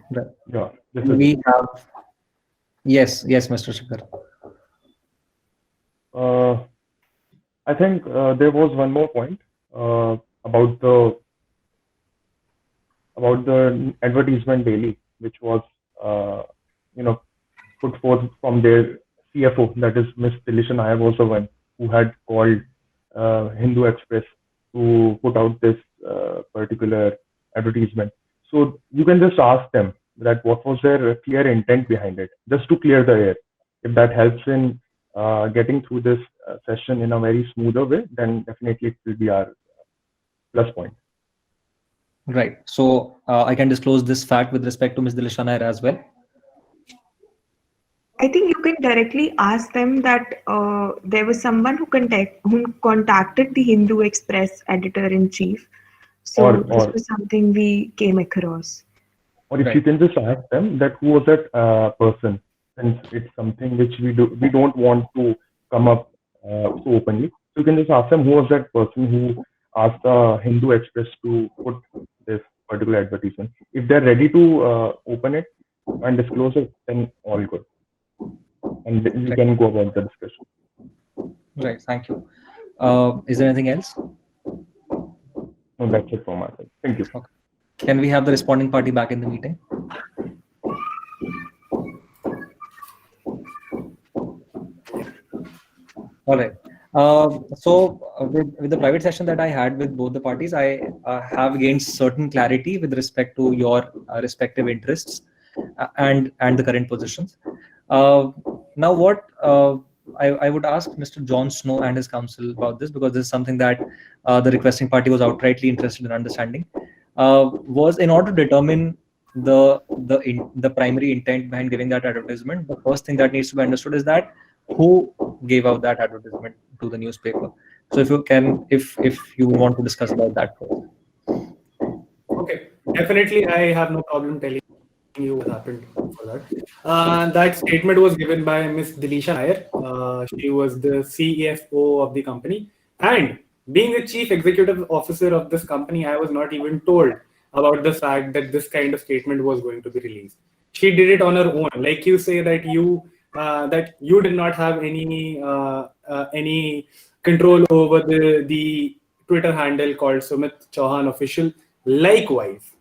Right. Yeah, this is We have. Yes, Mr. Shikhar. I think there was one more point about the advertisement daily, which was put forth from their CFO, that is Miss Dilisha Nair, was the one who had called Hindu Express to put out this particular advertisement. So you can just ask them that what was their clear intent behind it, just to clear the air. If that helps in getting through this session in a very smoother way, then definitely it will be our plus point. Right. So I can disclose this fact with respect to Ms. Dilisha Nair as well. I think you can directly ask them that there was someone who contacted the Hindu Express editor in chief. So this was something we came across. Or if Right. you can just ask them that who was that person, since it's something which we don't want to come up so openly. So you can just ask them who was that person who asked the Hindu Express to put this particular advertisement. If they're ready to open it and disclose it, then all good, and then we Right. can go about the discussion. Right. Thank you. Is there anything else? No, that's it from my side. Thank you. Can we have the responding party back in the meeting? All right. With the private session that I had with both the parties, I have gained certain clarity with respect to your respective interests and the current positions. Now, what I would ask Mr. John Snow and his counsel about this, because this is something that the requesting party was outrightly interested in understanding, was in order to determine the primary intent behind giving that advertisement. The first thing that needs to be understood is that who gave out that advertisement to the newspaper. So if you can, if you want to discuss about that first. Okay, definitely, I have no problem telling you what happened for that. That statement was given by Ms. Dilisha Nair. She was the CFO of the company, and being the chief executive officer of this company, I was not even told about the fact that this kind of statement was going to be released. She did it on her own. Like you say that you did not have any control over the Twitter handle called Sumit Chauhan Official. Likewise,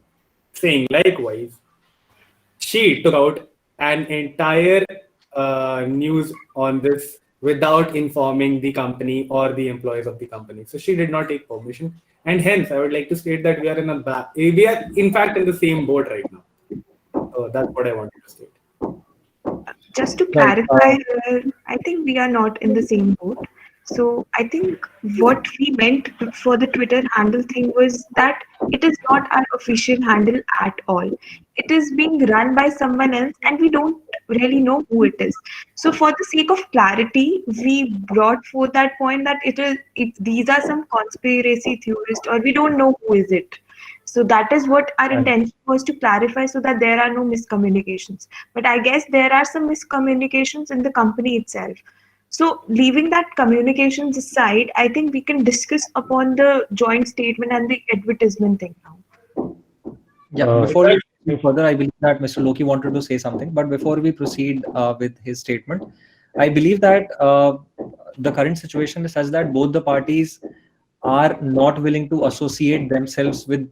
she took out an entire news on this without informing the company or the employees of the company. So she did not take permission, and hence I would like to state that we are in fact in the same boat right now. So that's what I wanted to state. Just to Right. clarify, I think we are not in the same boat. So I think what we meant for the Twitter handle thing was that it is not our official handle at all. It is being run by someone else, and we don't really know who it is. So for the sake of clarity, we brought forth that point that these are some conspiracy theorists, or we don't know who is it. So that is what our intention was, to clarify so that there are no miscommunications. But I guess there are some miscommunications in the company itself. So leaving that communications aside, I think we can discuss upon the joint statement and the advertisement thing now. Yeah, before we go further, I believe that Mr. Loki wanted to say something, but before we proceed with his statement, I believe that the current situation is such that both the parties are not willing to associate themselves with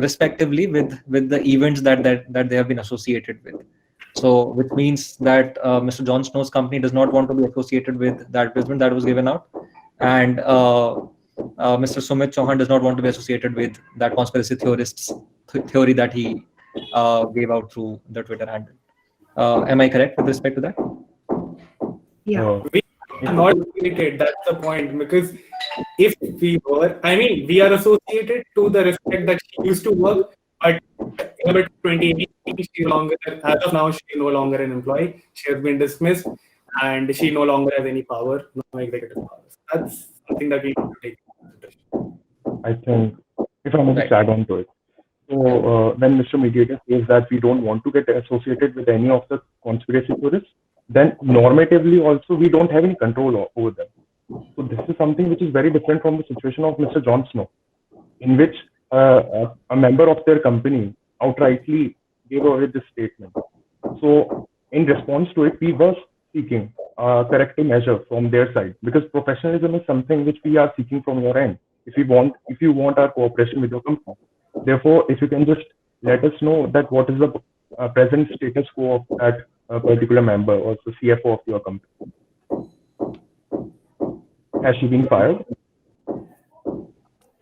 respectively with the events that they have been associated with. So, which means that Mr. John Snow's company does not want to be associated with that advertisement that was given out, and Mr. Sumit Chauhan does not want to be associated with that conspiracy theorist's theory that he gave out through the Twitter handle. Am I correct with respect to that? Yeah. We are not associated. That's the point. Because if we were, we are associated to the respect that she used to work, but in about 2018, she no longer, as of now, she is no longer an employee. She has been dismissed, and she no longer has any power, no executive powers. That's something that we need to take into consideration. I think if I may just add on to it. So when Mr. Mediator says that we don't want to get associated with any of the conspiracy theorists, then normatively also we don't have any control over them. So this is something which is very different from the situation of Mr. John Snow, in which a member of their company outrightly gave away this statement. So in response to it, we were seeking a corrective measure from their side, because professionalism is something which we are seeking from your end. If you want our cooperation with your company. Therefore, if you can just let us know that what is the present status quo of that particular member or the CFO of your company. Has she been fired?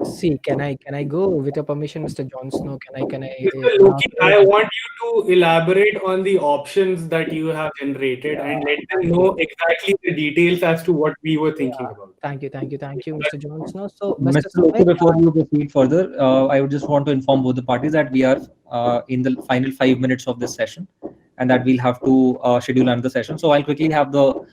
See, can I go with your permission, Mr. Jon Snow? Can I? Mr. Loki, I want you to elaborate on the options that you have generated and let them know exactly the details as to what we were thinking about. Thank you, Mr. Jon Snow. So, Mr. Loki, before you proceed further, I would just want to inform both the parties that we are in the final 5 minutes of this session, and that we'll have to schedule another session. So I'll quickly have the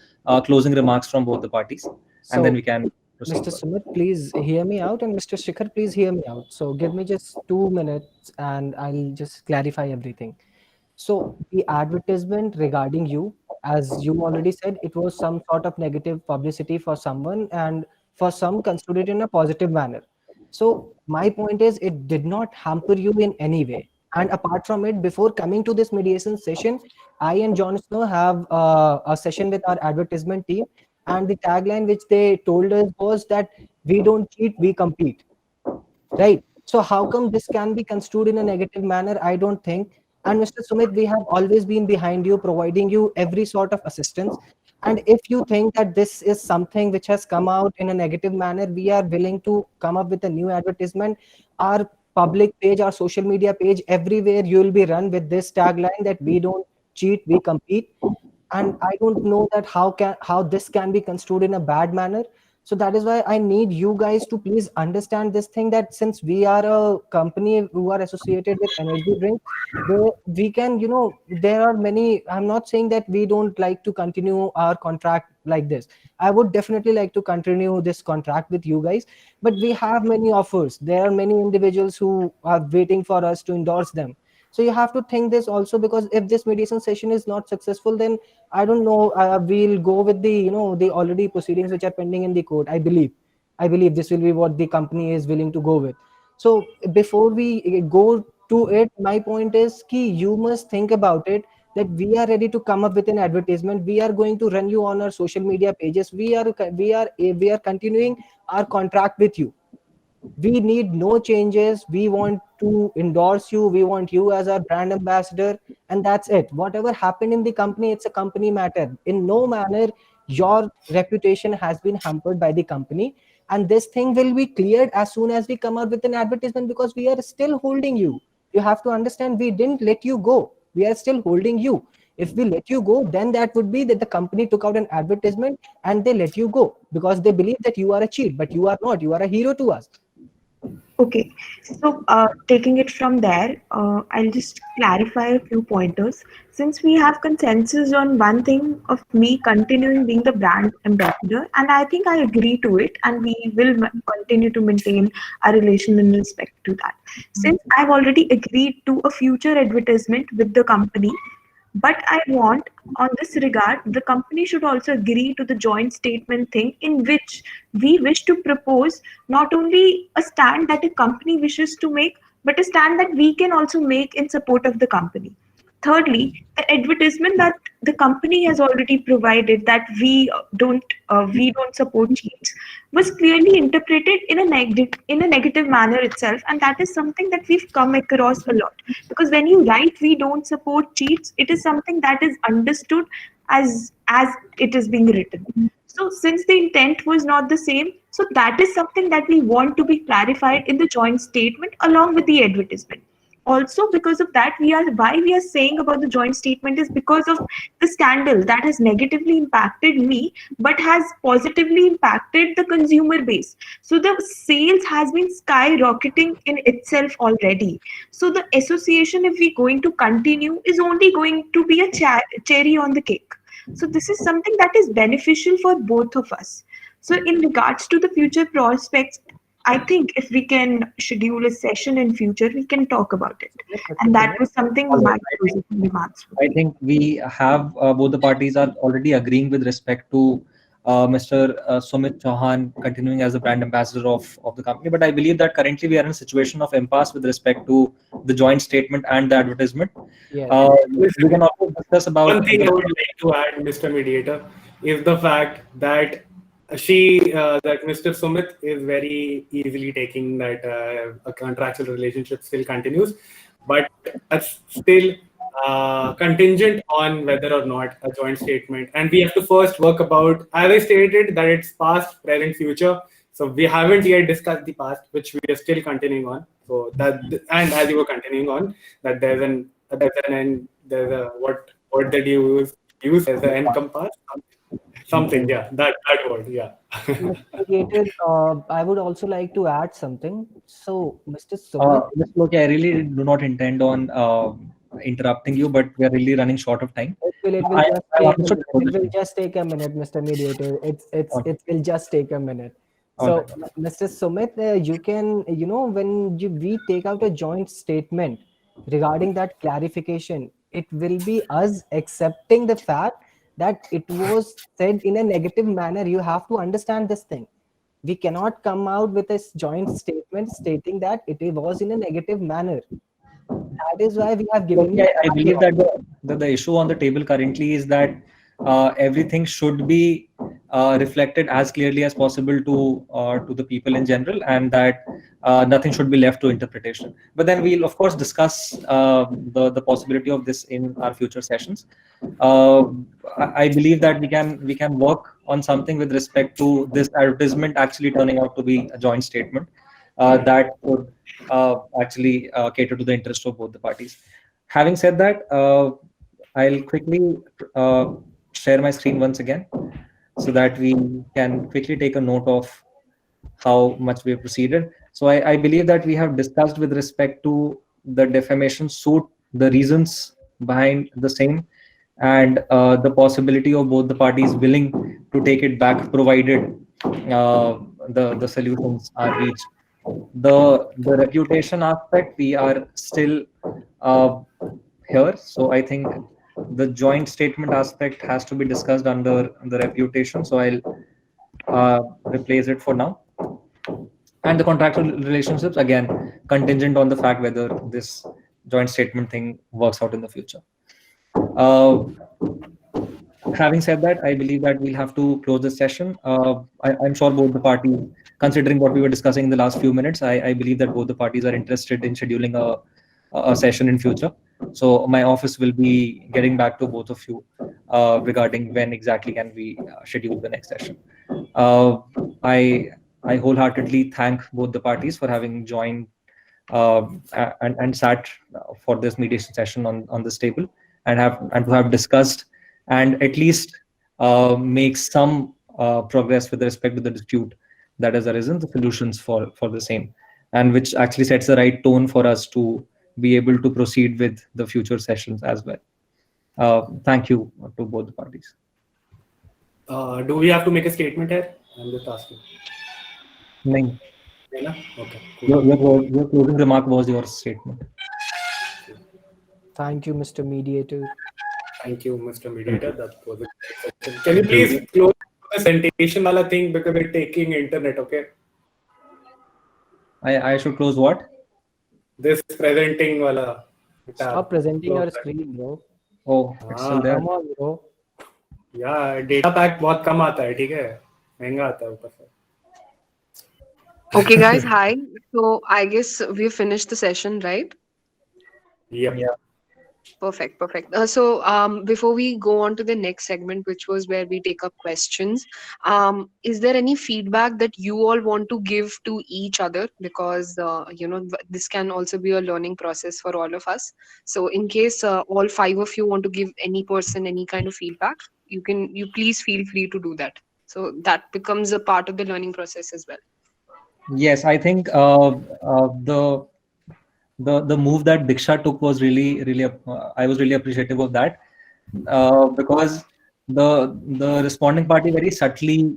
closing remarks from both the parties, and then we can proceed Mr. further. Sumit, please hear me out, and Mr. Shikhar, please hear me out. So give me just 2 minutes, and I'll just clarify everything. So the advertisement regarding you, as you already said, it was some sort of negative publicity for someone, and for some construed it in a positive manner. So my point is, it did not hamper you in any way. And apart from it, before coming to this mediation session, I and Jon Snow have a session with our advertisement team, and the tagline which they told us was that we don't cheat, we compete. Right. So how come this can be construed in a negative manner? I don't think. And Mr. Sumit, we have always been behind you, providing you every sort of assistance. And if you think that this is something which has come out in a negative manner, we are willing to come up with a new advertisement. Our public page, our social media page, everywhere you will be run with this tagline that we don't cheat, we compete. And I don't know that how this can be construed in a bad manner. So that is why I need you guys to please understand this thing, that since we are a company who are associated with energy drinks, we can, there are many. I'm not saying that we don't like to continue our contract like this. I would definitely like to continue this contract with you guys, but we have many offers. There are many individuals who are waiting for us to endorse them. So you have to think this also, because if this mediation session is not successful, then I don't know. We'll go with the the already proceedings which are pending in the court. I believe this will be what the company is willing to go with. So before we go to it, my point is key. You must think about it, that we are ready to come up with an advertisement. We are going to run you on our social media pages. We are continuing our contract with you. We need no changes. We want to endorse you. We want you as our brand ambassador, and that's it. Whatever happened in the company, it's a company matter. In no manner your reputation has been hampered by the company, and this thing will be cleared as soon as we come out with an advertisement, because we are still holding you. You have to understand, we didn't let you go. We are still holding you. If we let you go, then that would be that the company took out an advertisement and they let you go because they believe that you are a cheat, but you are not. You are a hero to us. Okay, so taking it from there, I'll just clarify a few pointers. Since we have consensus on one thing of me continuing being the brand ambassador, and I think I agree to it, and we will continue to maintain a relation in respect to that. Since I've already agreed to a future advertisement with the company, but I want, on this regard, the company should also agree to the joint statement thing, in which we wish to propose not only a stand that a company wishes to make, but a stand that we can also make in support of the company. Thirdly, the advertisement that the company has already provided, that we don't support cheats, was clearly interpreted in a negative manner itself, and that is something that we've come across a lot. Because when you write "we don't support cheats," it is something that is understood as it is being written. So since the intent was not the same, so that is something that we want to be clarified in the joint statement along with the advertisement. Also, because of that, why we are saying about the joint statement is because of the scandal that has negatively impacted me, but has positively impacted the consumer base. So the sales has been skyrocketing in itself already. So the association, if we're going to continue, is only going to be a cherry on the cake. So this is something that is beneficial for both of us. So in regards to the future prospects, I think if we can schedule a session in future, we can talk about it. And that was something All my right. closing remarks were. I think we have both the parties are already agreeing with respect to Mr. Sumit Chauhan continuing as the brand ambassador of the company. But I believe that currently we are in a situation of impasse with respect to the joint statement and the advertisement. Yes. We can also discuss about One thing I would like to add, Mr. Mediator, is the fact that that Mr. Sumit is very easily taking that a contractual relationship still continues, but it's still contingent on whether or not a joint statement. And we have to first work about, as I stated, that it's past, present, future. So we haven't yet discussed the past, which we are still continuing on. So that, and as you were continuing on, that there's a what did you use as an encompass? Something, yeah, that word, yeah. Mr. Mediator, I would also like to add something. So, Mr. Sumit, Mr. Loki, I really do not intend on interrupting you, but we are really running short of time. it will I, just I take a understood minute. your It will position. just take a minute, Mr. Mediator. It will just take a minute. So, Mr. Sumit, you can, when we take out a joint statement regarding that clarification, it will be us accepting the fact that it was said in a negative manner. You have to understand this thing. We cannot come out with a joint statement stating that it was in a negative manner. That is why we have given you. I believe that the issue on the table currently is that everything should be reflected as clearly as possible to the people in general, and that nothing should be left to interpretation. But then we'll of course discuss the possibility of this in our future sessions. I believe that we can work on something with respect to this advertisement actually turning out to be a joint statement that would actually cater to the interest of both the parties. Having said that, I'll quickly share my screen once again so that we can quickly take a note of how much we have proceeded. So I believe that we have discussed with respect to the defamation suit, the reasons behind the same, and the possibility of both the parties willing to take it back, provided the solutions are reached. The reputation aspect, we are still here. So I think the joint statement aspect has to be discussed under the reputation. So I'll replace it for now. And the contractual relationships, again, contingent on the fact whether this joint statement thing works out in the future. Having said that, I believe that we'll have to close this session. I'm sure both the parties, considering what we were discussing in the last few minutes, I believe that both the parties are interested in scheduling a session in future. So my office will be getting back to both of you regarding when exactly can we schedule the next session. I wholeheartedly thank both the parties for having joined and sat for this mediation session on this table, and to have discussed and at least make some progress with respect to the dispute that has arisen, the solutions for the same, and which actually sets the right tone for us to be able to proceed with the future sessions as well. Thank you to both the parties. Do we have to make a statement here? I'm just asking. No. Okay. Cool. Your closing remark was your statement. Thank you, Mr. Mediator. Thank you, Mr. Mediator. That was a great session. Can you please close the presentation wala thing because we're taking internet, okay? I should close what? This presenting wala. Stop presenting your screen, bro. Oh, it's still there. Come on, bro. Yeah, data pack बहुत कम आता है, ठीक है? महंगा आता है ऊपर से. Okay, guys, hi. So I guess we've finished the session, right? Yep. Yeah. Perfect. Before we go on to the next segment, which was where we take up questions, is there any feedback that you all want to give to each other? Because this can also be a learning process for all of us. So in case all five of you want to give any person any kind of feedback, you please feel free to do that. So that becomes a part of the learning process as well. Yes, I think the move that Diksha took was really I was really appreciative of that, because the responding party very subtly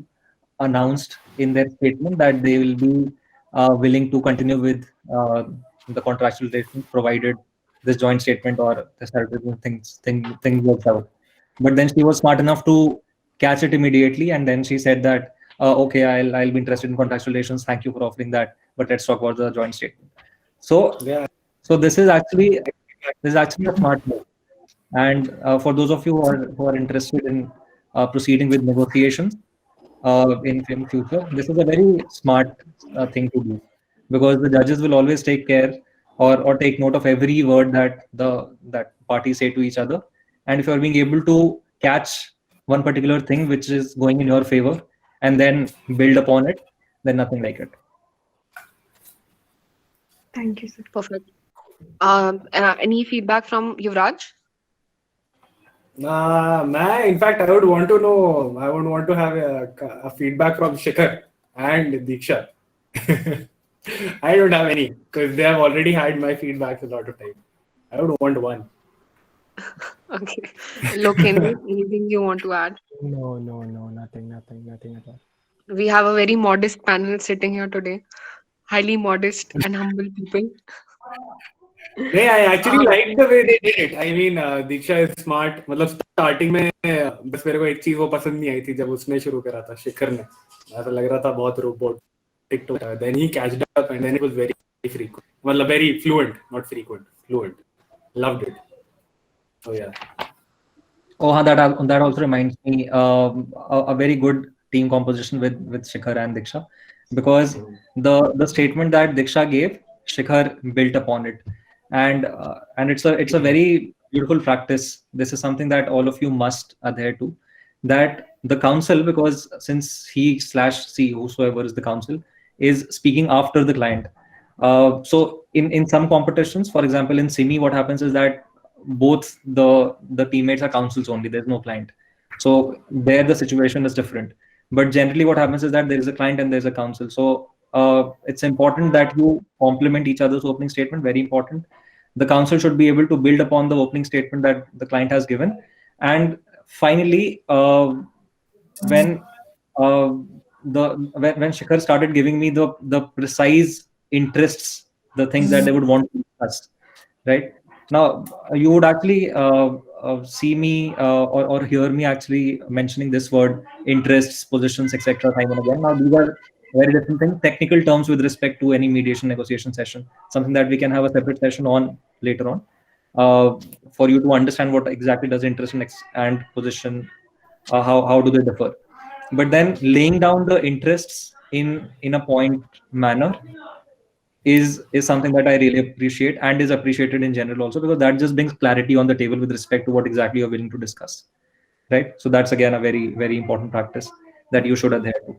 announced in their statement that they will be willing to continue with the contractual relations provided this joint statement or this thing works out. But then she was smart enough to catch it immediately, and then she said that okay, I'll be interested in contractual relations. Thank you for offering that, but let's talk about the joint statement. So Yeah. So this is actually a smart move, and for those of you who are interested in proceeding with negotiations in future, this is a very smart thing to do, because the judges will always take care or take note of every word that parties say to each other, and if you are being able to catch one particular thing which is going in your favor and then build upon it, then nothing like it. Thank you, sir. Perfect. Any feedback from Yuvraj? In fact, I would want to know. I would want to have a feedback from Shikhar and Diksha. I don't have any because they have already had my feedbacks a lot of time. I would want one. Okay. Loken, anything you want to add? No, nothing at all. We have a very modest panel sitting here today. Highly modest and humble people. नहीं, I actually like the way they did it. I mean, Diksha is smart. मतलब starting में बस मेरे को एक चीज वो पसंद नहीं आई थी जब उसने शुरू करा था शिखर ने. ऐसा लग रहा था बहुत robotic. Then he catched up and then it was very frequent. मतलब very fluent, not frequent, fluent. Loved it. So yeah. Oh, that also reminds me a very good team composition with Shikhar and Diksha, because the statement that Diksha gave, Shikhar built upon it, and it's a very beautiful practice. This is something that all of you must adhere to. That the counsel, because since he/she, whosoever is the counsel, is speaking after the client. So in some competitions, for example, in Simi, what happens is that both the teammates are counsels only. There's no client. So there the situation is different. But generally, what happens is that there is a client and there's a counsel. So it's important that you complement each other's opening statement. Very important. The counsel should be able to build upon the opening statement that the client has given. And finally, when when Shikhar started giving me the precise interests, the things that they would want to discuss, right? Now, you would actually see me or hear me actually mentioning this word interests, positions, etc. time and again. Now, these are very different things, technical terms with respect to any mediation negotiation session, something that we can have a separate session on later on for you to understand what exactly does interest and position, how do they differ. But then laying down the interests in a point manner is something that I really appreciate and is appreciated in general also, because that just brings clarity on the table with respect to what exactly you're willing to discuss, right? So that's again a very, very important practice that you should adhere to.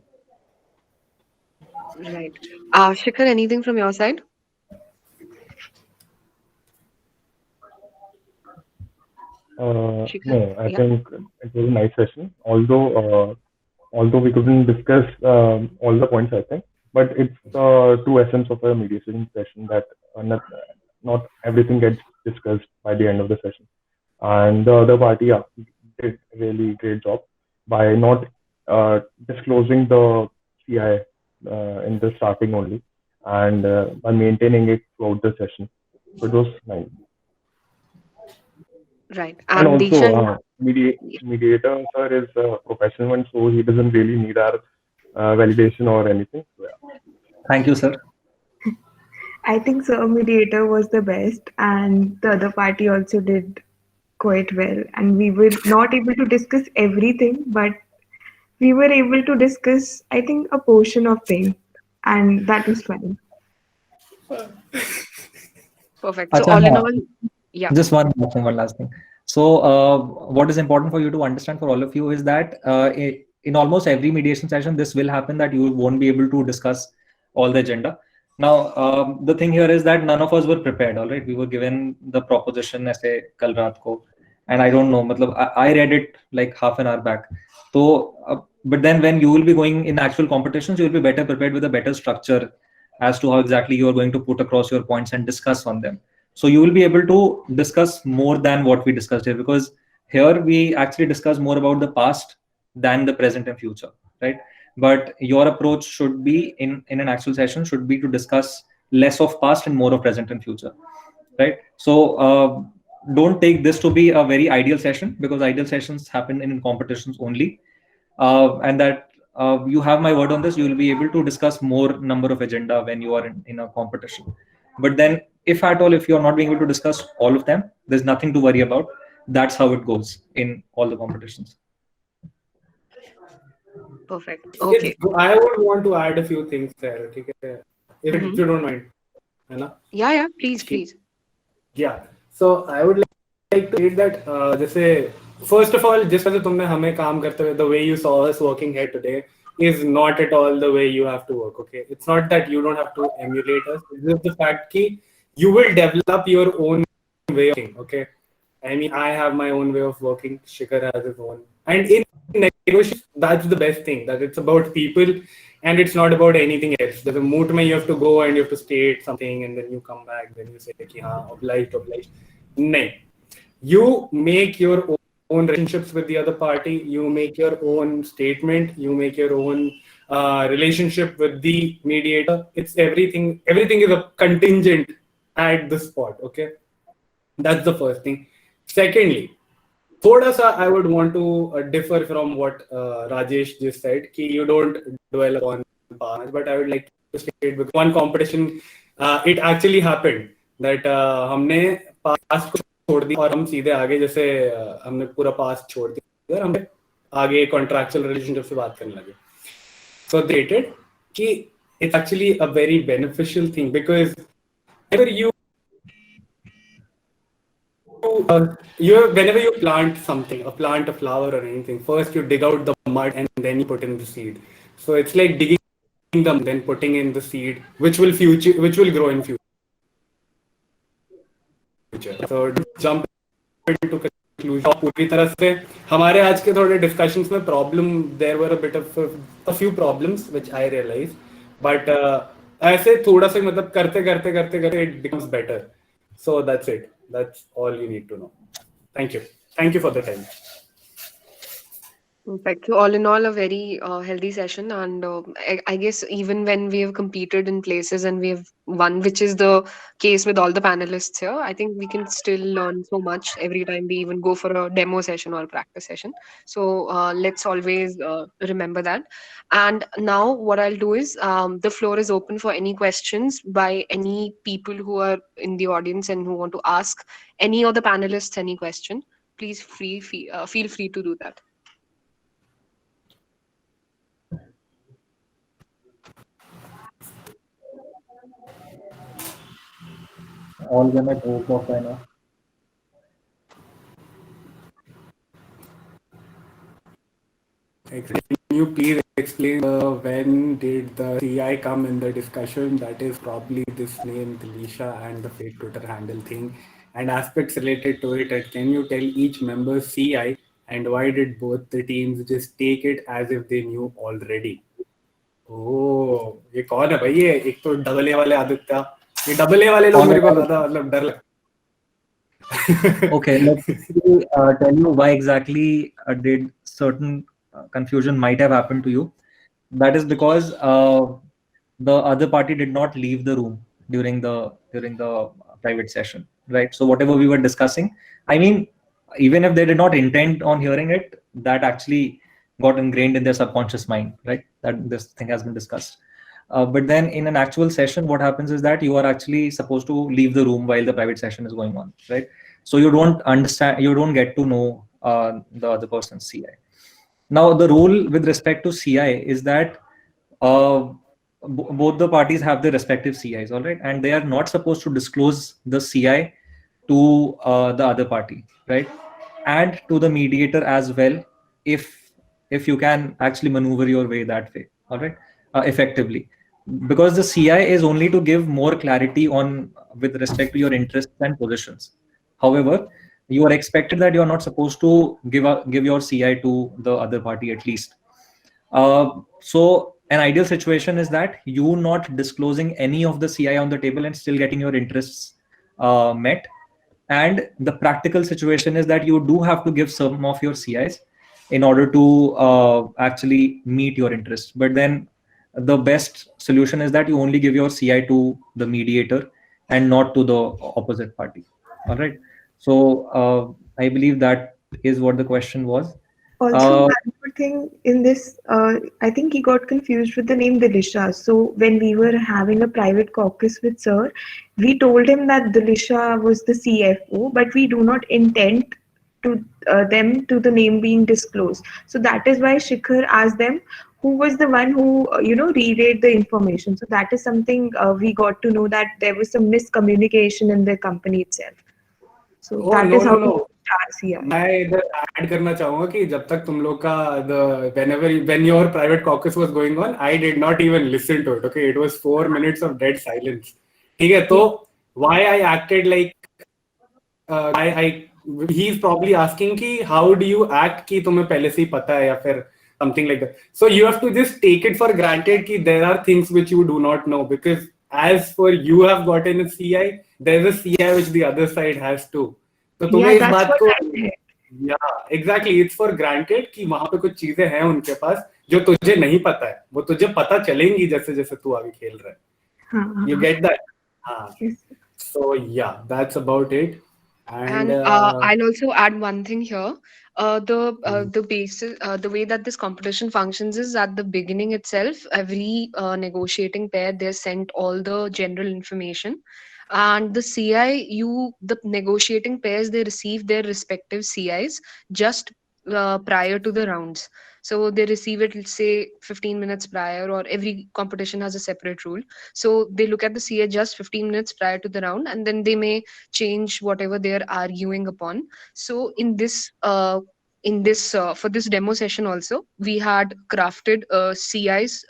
Right. Shikhar, anything from your side? No, I Yeah. think it was a nice session. Although we couldn't discuss all the points, I think, but it's the true essence of a mediation session that not everything gets discussed by the end of the session. And the other party, yeah, did a really great job by not disclosing the CI in the starting only, and by maintaining it throughout the session. So it was nice. Right. And And Diksha, also, mediator sir is a professional one, so he doesn't really need our validation or anything. So, yeah. Thank you, sir. I think Sir Mediator was the best, and the other party also did quite well. And we were not able to discuss everything, but we were able to discuss, I think, a portion of things, and that was fine. perfect. So Acha, all in हाँ. all, yeah. Just one last thing. So what is important for you to understand for all of you is that in almost every mediation session, this will happen that you won't be able to discuss all the agenda. Now, the thing here is that none of us were prepared, all right? We were given the proposition ऐसे कल रात को, and I don't know, मतलब I read it like half an hour back. So, but then when you will be going in actual competitions, you will be better prepared with a better structure as to how exactly you are going to put across your points and discuss on them. So you will be able to discuss more than what we discussed here, because here we actually discuss more about the past than the present and future, right? But your approach should be in an actual session should be to discuss less of past and more of present and future, right? So don't take this to be a very ideal session, because ideal sessions happen in competitions only, and that you have my word on this, you will be able to discuss more number of agenda when you are in a competition. But then if at all, if you're not being able to discuss all of them, there's nothing to worry about. That's how it goes in all the competitions. Perfect. Okay. I would want to add a few things there, okay? If you don't mind. Anna? Yeah, please. Yeah. So I would like to say that जैसे first of all, जिस वजह से तुमने हमें काम करते हुए, the way you saw us working here today is not at all the way you have to work. Okay, it's not that you don't have to emulate us. It's just the fact that you will develop your own way of working. Okay, I mean, I have my own way of working. Shikhar has his own, and in negotiation, that's the best thing. That it's about people, and it's not about anything else. There's a mood where you have to go and you have to state something, and then you come back, then you say, "Ki haan, obliged." No, you make your own relationships with the other party. You make your own statement. You make your own relationship with the mediator. It's everything is a contingent at the spot. Okay, that's the first thing. Secondly, thoda sa I would want to differ from what Rajesh just said, ki you don't dwell upon past, but I would like to state because one competition, it actually happened that हमने past को छोड़ दिया और हम सीधे आगे जैसे हमने पूरा past छोड़ दिया और हमने आगे contractual relationship से बात करने लगे. So they stated कि it's actually a very beneficial thing because whenever you whenever you plant something, a flower or anything, first you dig out the mud and then you put in the seed. So it's like digging them, then putting in the seed, which will grow in future. So jump into conclusion. पूरी तरह से हमारे आज के थोड़े discussions में there were a few problems which I realized, but ऐसे थोड़ा सा मतलब करते it becomes better. So that's it. That's all you need to know. Thank you for the time. Perfect. So all in all, a very healthy session, and I guess even when we have competed in places and we have won, which is the case with all the panelists here, I think we can still learn so much every time we even go for a demo session or a practice session. So let's always remember that. And now what I'll do is the floor is open for any questions by any people who are in the audience and who want to ask any of the panelists any question. Please feel free to do that. All them at 2 o'clock by now. Can you please explain when did the CI come in the discussion? That is probably this name, Dilisha, and the fake Twitter handle thing, and aspects related to it. And can you tell each member CI and why did both the teams just take it as if they knew already? Oh, ये कौन है भाई? ये एक तो double A वाले आदित्य, ये double A वाले लोग मेरे को ज़्यादा मतलब डर लगता. Okay, let me tell you why exactly did certain confusion might have happened to you. That is because the other party did not leave the room during the private session, right? So whatever we were discussing, I mean, even if they did not intend on hearing it, that actually got ingrained in their subconscious mind, right? That this thing has been discussed. But then in an actual session, what happens is that you are actually supposed to leave the room while the private session is going on, right? So you don't understand, you don't get to know the other person's CI. Now, the rule with respect to CI is that both the parties have their respective CIs, all right? And they are not supposed to disclose the CI to the other party, right? And to the mediator as well, if you can actually maneuver your way that way, all right, effectively. Because the CI is only to give more clarity on with respect to your interests and positions. However, you are expected that you are not supposed to give your CI to the other party at least. So an ideal situation is that you not disclosing any of the CI on the table and still getting your interests met. And the practical situation is that you do have to give some of your CIs in order to actually meet your interests. But then the best solution is that you only give your CI to the mediator and not to the opposite party. All right. So I believe that is what the question was. Also, one more thing in this, I think he got confused with the name Dilisha. So when we were having a private caucus with Sir, we told him that Dilisha was the CFO, but we do not intend to them to the name being disclosed. So that is why Shikhar asked them who was the one who relayed the information. So that is something we got to know, that there was some miscommunication in the company itself. So that is how मैं इधर add करना चाहूंगा कि जब तक तुम लोग का when your private caucus was going on, I did not even listen to it. Okay, it was 4 minutes of dead silence. ठीक है, तो why I acted like he's probably asking कि how do you act कि तुम्हें पहले से ही पता है या फिर something like that. So you have to just take it for granted कि there are things which you do not know, because as for you have gotten a CI, there's a CI which the other side has too. तो तुम्हें इस बात को exactly it's for granted कि वहां पे कुछ चीजें हैं उनके पास जो तुझे नहीं पता है वो तुझे पता चलेंगी जैसे जैसे तू आगे खेल रहा है. You get that? Yes. So yeah, that's about it. And I'll also add one thing here. The basis, the way that this competition functions is at the beginning itself, every negotiating pair, they're sent all the general information, and the the negotiating pairs, they receive their respective CIs just prior to the rounds. So they receive it, let's say, 15 minutes prior, or every competition has a separate rule. So they look at the CI just 15 minutes prior to the round, and then they may change whatever they're arguing upon. So in this for this demo session also, we had crafted CIs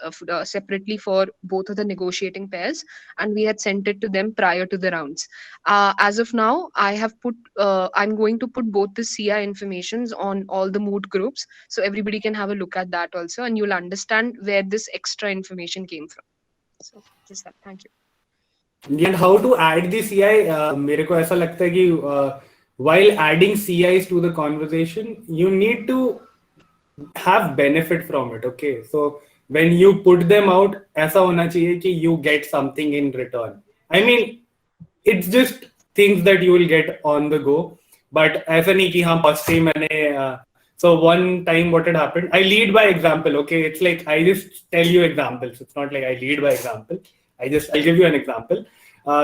separately for both of the negotiating pairs, and we had sent it to them prior to the rounds. As of now, I'm going to put both the CI informations on all the mood groups, so everybody can have a look at that also, and you'll understand where this extra information came from. So just that. Thank you. And how to add the CI? मेरे को ऐसा लगता है कि while adding CIs to the conversation, you need to have benefit from it. Okay, so when you put them out, ऐसा होना चाहिए कि you get something in return. I mean, it's just things that you will get on the go. But ऐसा नहीं कि हाँ first time मैंने so one time what had happened, I lead by example. Okay, it's like I just tell you examples. It's not like I lead by example. I'll give you an example.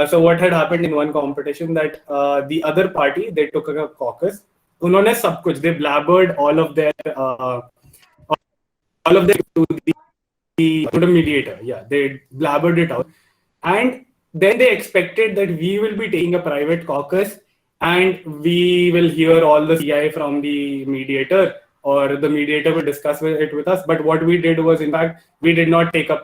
So what had happened in one competition that the other party, they took a caucus. उन्होंने सब कुछ, they blabbered all of them to the mediator. Yeah, they blabbered it out, and then they expected that we will be taking a private caucus and we will hear all the CI from the mediator, or the mediator will discuss it with us. But what we did was, in fact, we did not take up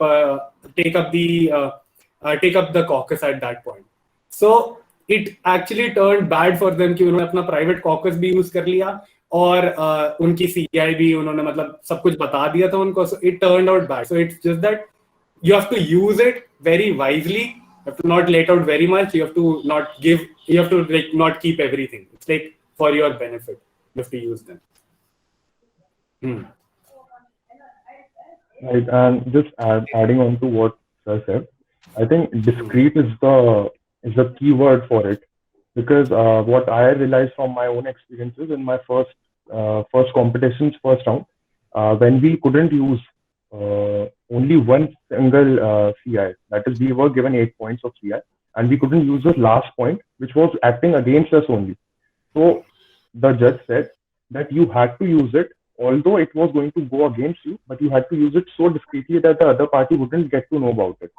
the caucus at that point. So it actually turned bad for them कि उन्होंने अपना private caucus भी use कर लिया और उनकी CI भी उन्होंने मतलब सब कुछ बता दिया था उनको. So it turned out bad. So it's just that you have to use it very wisely. You have to not let out very much. You have to like not keep everything. It's like for your benefit. You have to use them. Right, and just adding on to what Sir said, I think discreet is the key word for it, because what I realized from my own experiences in my first competitions, first round, when we couldn't use only one single CI, that is, we were given 8 points of CI, and we couldn't use the last point, which was acting against us only. So the judge said that you had to use it, although it was going to go against you, but you had to use it so discreetly that the other party wouldn't get to know about it.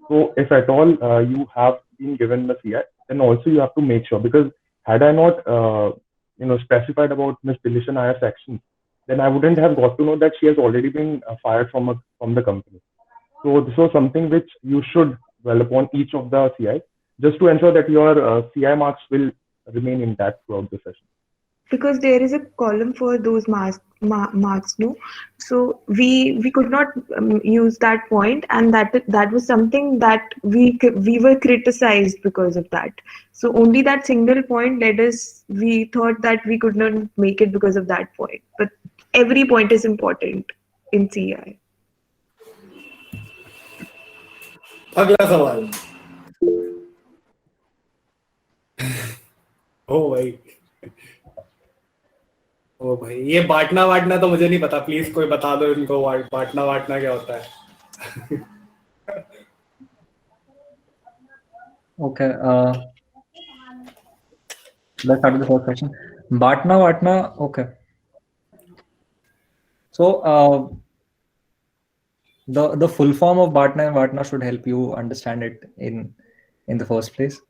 So if at all you have been given the CI, then also you have to make sure, because had I not specified about Ms. Dilisha Nayar's actions, then I wouldn't have got to know that she has already been fired from the company. So this was something which you should dwell upon each of the CI, just to ensure that your CI marks will remain intact throughout the session. Because there is a column for those marks, no. So we could not use that point, and that was something that we were criticized because of that. So only that single point led us. We thought that we could not make it because of that point. But every point is important in CI. अगला सवाल. ओ भाई, ये बांटना तो मुझे नहीं पता. Please कोई बता दो इनको बांटना क्या होता है. Okay. Let's start with the first question. Baatna. Okay. So the full form of Baatna and Vatna should help you understand it in the first place.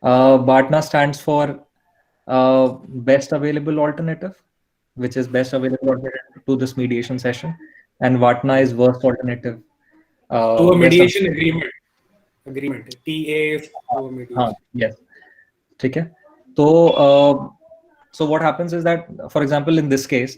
Baatna stands for best available alternative, which is best available alternative to this mediation session, and Vatna is worst alternative to a mediation agreement. TA is to a mediation. Yes. Okay. So what happens is that, for example, in this case,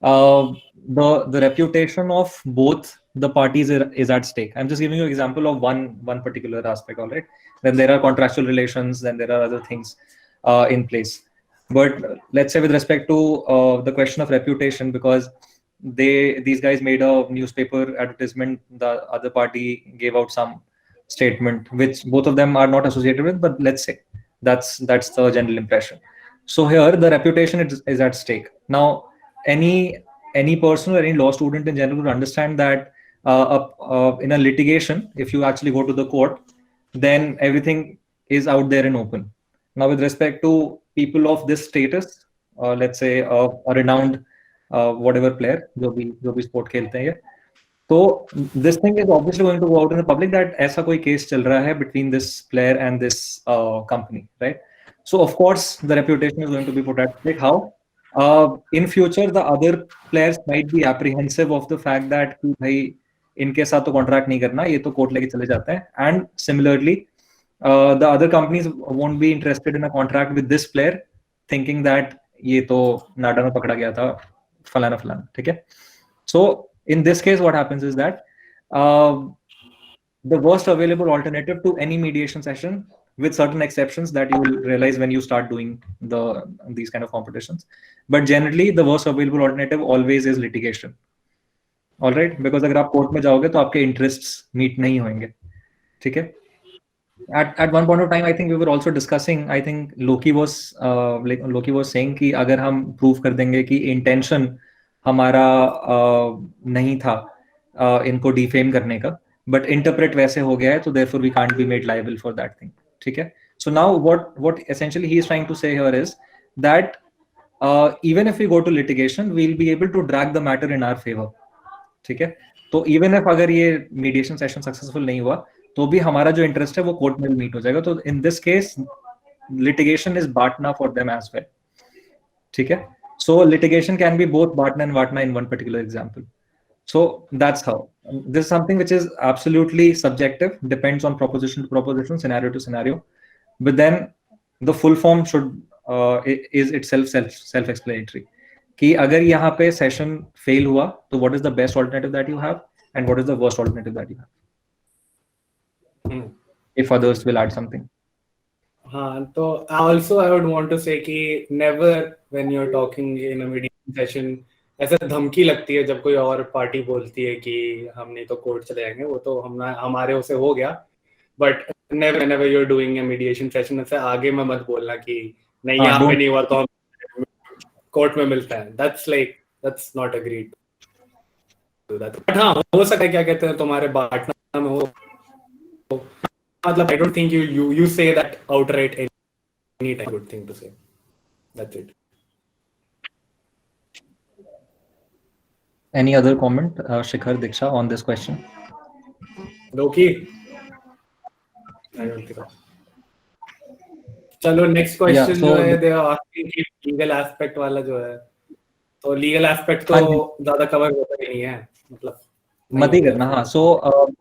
the reputation of both the parties is at stake. I'm just giving you an example of one particular aspect. All right. Then there are contractual relations. Then there are other things in place. But let's say with respect to the question of reputation, because these guys made a newspaper advertisement, the other party gave out some statement which both of them are not associated with, but let's say that's the general impression. So here the reputation is at stake. Now any person or any law student in general would understand that in a litigation, if you actually go to the court, then everything is out there and open. Now with respect to people of this status, let's say a renowned whatever player जो भी sport खेलते हैं, so this thing is obviously going to go out in the public that ऐसा कोई case चल रहा है between this player and this company, right? So of course the reputation is going to be put at stake. How? In future the other players might be apprehensive of the fact that कि भाई इनके साथ तो contract नहीं करना, ये तो court लेके चले जाते हैं, and similarly the other companies won't be interested in a contract with this player, thinking that ये तो नाडा में पकड़ा गया था फलाना फलाना, ठीक है? So in this case, what happens is that the worst available alternative to any mediation session, with certain exceptions that you will realize when you start doing these kind of competitions, but generally the worst available alternative always is litigation. All right, because अगर आप court में जाओगे तो आपके interests meet नहीं होंगे, ठीक है? At one point of time, I think we were also discussing. I think Loki was saying कि अगर हम prove कर देंगे कि intention हमारा नहीं था इनको defame करने का, but interpret वैसे हो गया है, तो therefore we can't be made liable for that thing. ठीक है? So now what essentially he is trying to say here is that even if we go to litigation, we'll be able to drag the matter in our favor. ठीक है? तो even if अगर ये mediation session successful नहीं हुआ, तो भी हमारा जो interest है वो court में meet हो जाएगा. तो in this case, litigation is BATNA for them as well. ठीक है? So litigation can be both BATNA and VATNA in one particular example. So that's how. This is something which is absolutely subjective, depends on proposition to proposition, scenario to scenario. But then the full form should is itself self-explanatory. कि अगर यहाँ पे session fail हुआ, तो what is the best alternative that you have, and what is the worst alternative that you have? If others will add something. हाँ, तो also I would want to say कि never when you're talking in a mediation session ऐसा धमकी लगती है जब कोई और पार्टी बोलती है कि हम नहीं तो कोर्ट चले जाएंगे, वो तो हमारे उसे हो गया, but never whenever you're doing a mediation session ऐसे आगे में मत बोलना कि नहीं यहाँ पे नहीं हुआ तो हम कोर्ट में मिलता है. that's not agreed to that. But हाँ, हो सकता है क्या कहते हैं तुम्हारे बांटना में हो, मतलब I don't think you say that outright any time. Good thing to say. That's it. Any other comment, Shikhar, Diksha, on this question? Loki? I don't think so. चलो next question जो है they are asking कि legal aspect वाला जो है, तो legal aspect तो ज़्यादा cover होता ही नहीं है, मतलब मत ही करना. हाँ, so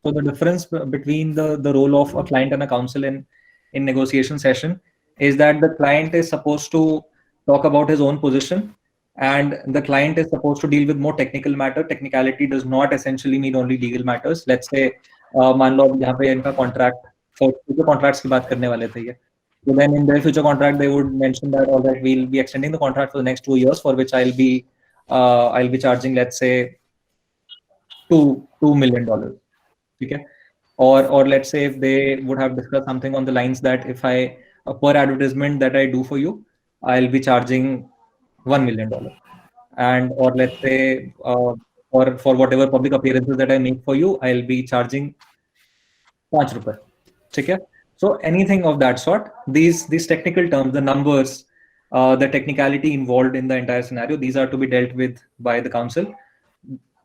the difference between the role of a client and a counsel in negotiation session is that the client is supposed to talk about his own position, and the client is supposed to deal with more technical matter. Technicality does not essentially mean only legal matters. Let's say मान लो यहाँ पे इनका contract, future contracts की बात करने वाले थे ये. So then in their future contract, they would mention that all right, we'll be extending the contract for the next 2 years, for which I'll be charging, let's say, $2 million. Okay? Or let's say if they would have discussed something on the lines that if per advertisement that I do for you, I'll be charging $1 million. And or let's say or for whatever public appearances that I make for you, I'll be charging ₹5. Okay? So anything of that sort, these technical terms, the numbers, the technicality involved in the entire scenario, these are to be dealt with by the counsel.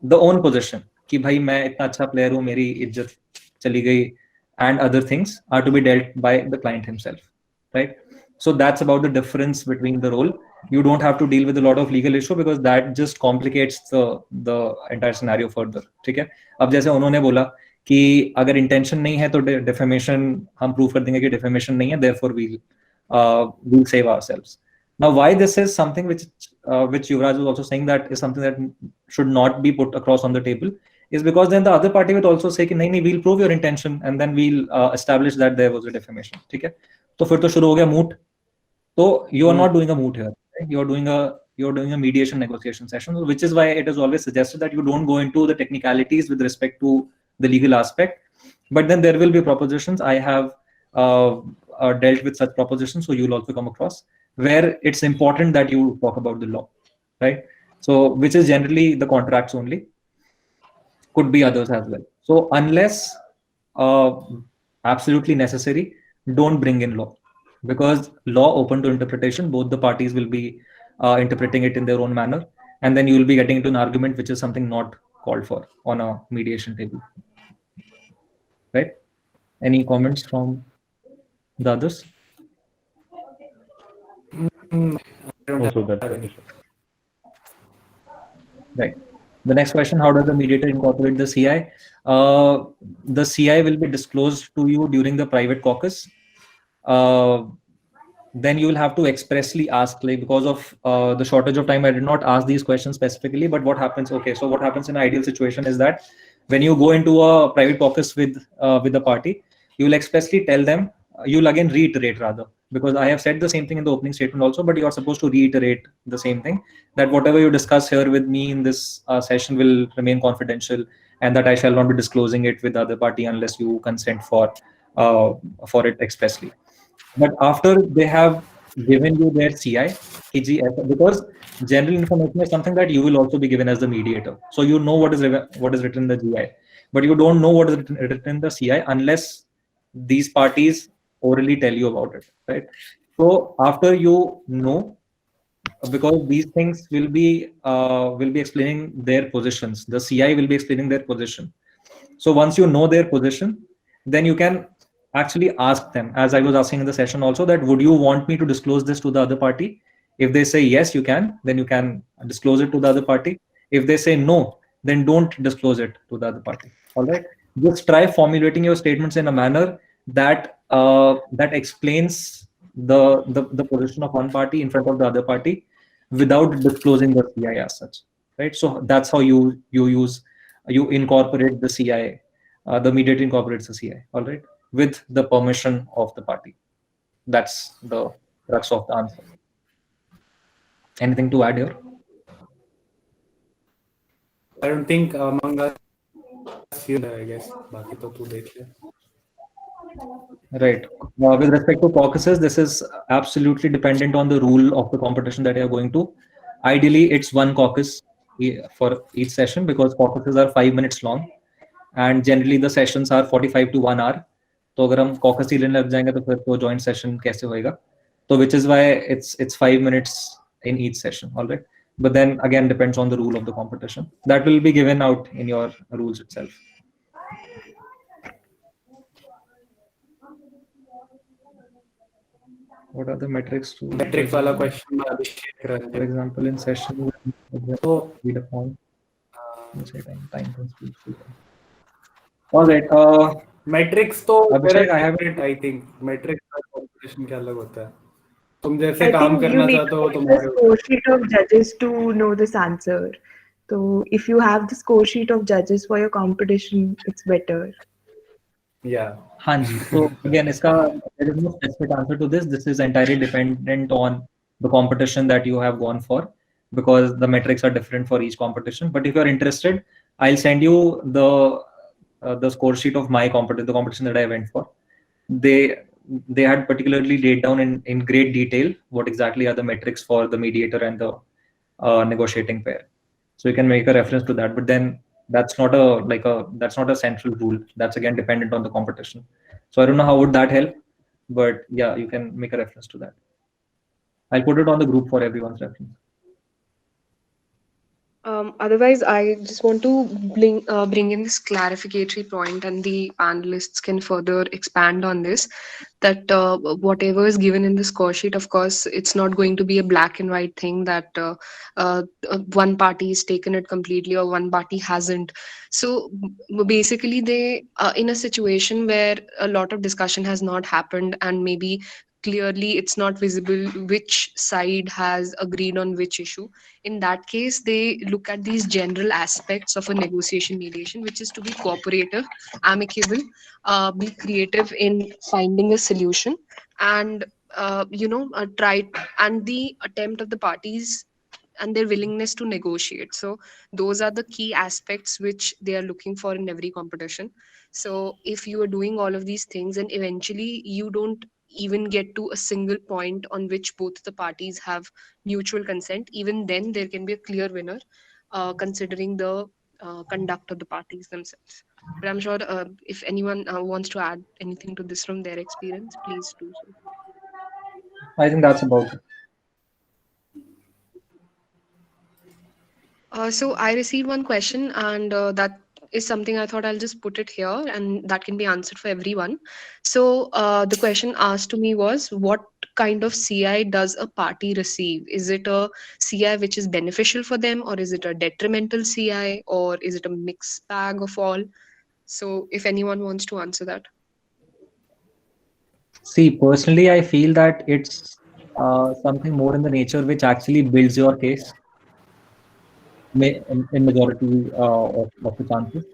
The own position, कि भाई मैं इतना अच्छा player हूँ, मेरी इज्जत चली गई, and other things are to be dealt by the client himself, right? So that's about the difference between the role. You don't have to deal with a lot of legal issue because that just complicates the entire scenario further. ठीक है? अब जैसे उन्होंने बोला कि अगर intention नहीं है तो defamation हम prove कर देंगे कि defamation नहीं है, therefore we'll save ourselves. Now, why this is something which Yuvraj was also saying that is something that should not be put across on the table is because then the other party would also say कि नहीं, we'll prove your intention and then we'll establish that there was a defamation. ठीक है? तो फिर तो शुरू हो गया moot. So you are not doing a moot here. Right? You are doing a you're doing a mediation negotiation session, which is why it is always suggested that you don't go into the technicalities with respect to the legal aspect. But then there will be propositions. I have dealt with such propositions, so you'll also come across where it's important that you talk about the law, right? So which is generally the contracts only, could be others as well. So unless absolutely necessary, don't bring in law, because law open to interpretation, both the parties will be interpreting it in their own manner, and then you will be getting into an argument which is something not called for on a mediation table, right? Any comments from the others? Also, that's sufficient. Right. The next question, how does the mediator incorporate the CI? The CI will be disclosed to you during the private caucus. Then you will have to expressly ask, like, because of the shortage of time, I did not ask these questions specifically, but what happens, okay, so what happens in an ideal situation is that when you go into a private caucus with the party, you will expressly tell them, you'll again reiterate rather, because I have said the same thing in the opening statement also, but you are supposed to reiterate the same thing, that whatever you discuss here with me in this session will remain confidential, and that I shall not be disclosing it with the other party unless you consent for it expressly. But after they have given you their CI, KGF, because general information is something that you will also be given as the mediator. So you know what is written in the GI, but you don't know what is written in the CI unless these parties orally tell you about it, right? So after you know, because these things will be explaining their positions. The CI will be explaining their position. So once you know their position, then you can actually ask them, as I was asking in the session also, that would you want me to disclose this to the other party? If they say yes, you can, then you can disclose it to the other party. If they say no, then don't disclose it to the other party. All right. Just try formulating your statements in a manner that that explains the position of one party in front of the other party without disclosing the CI as such. Right. So that's how you incorporate the CI. The mediator incorporates the CI, all right, with the permission of the party. That's the crux of the answer. Anything to add here? I don't think among us here, I guess. बाकी तो तू देख ले. Right. With respect to caucuses, this is absolutely dependent on the rule of the competition that you are going to. Ideally, it's one caucus for each session, because caucuses are 5 minutes long, and generally the sessions are 45 to 1 hour. तो अगर हम caucus ही लेने लग जाएंगे तो फिर तो joint session कैसे होएगा? So which is why it's 5 minutes in each session, all right? But then again depends on the rule of the competition. That will be given out in your rules itself. What are the metrics to Metrics वाला question में अभिषेक for Ranjan. example in session So read upon time constitution. All right. metrics तो Abhishek, I have I think metrics का competition क्या अलग होता है? तुम जैसे I काम think you करना need चाहते हो to get the तुम्हारे score sheet of judges to know this answer. So if you have the score sheet of judges for your competition, it's better. yeah. Hanji. So again, there is no specific answer to this. This is entirely dependent on the competition that you have gone for, because the metrics are different for each competition. But if you're interested, I'll send you the score sheet of my competition, the competition that I went for. They had particularly laid down in great detail what exactly are the metrics for the mediator and the negotiating pair. So you can make a reference to that. But then that's not a central rule. That's again dependent on the competition. So I don't know how would that help, but yeah, you can make a reference to that. I'll put it on the group for everyone's reference. Otherwise, I just want to bring in this clarificatory point, and the panelists can further expand on this. That whatever is given in the score sheet, of course, it's not going to be a black and white thing that one party has taken it completely or one party hasn't. So basically, they in a situation where a lot of discussion has not happened, and maybe clearly it's not visible which side has agreed on which issue. In that case, they look at these general aspects of a negotiation mediation, which is to be cooperative, amicable, be creative in finding a solution, and try, and the attempt of the parties and their willingness to negotiate. So those are the key aspects which they are looking for in every competition. So if you are doing all of these things and eventually you don't even get to a single point on which both the parties have mutual consent, even then there can be a clear winner, considering the conduct of the parties themselves. But I'm sure if anyone wants to add anything to this from their experience, please do so. I think that's about it. So I received one question, and that is something I thought I'll just put it here, and that can be answered for everyone. So the question asked to me was, what kind of CI does a party receive? Is it a CI which is beneficial for them, or is it a detrimental CI, or is it a mixed bag of all? So if anyone wants to answer that. See, personally, I feel that it's something more in the nature which actually builds your case in majority of the chances.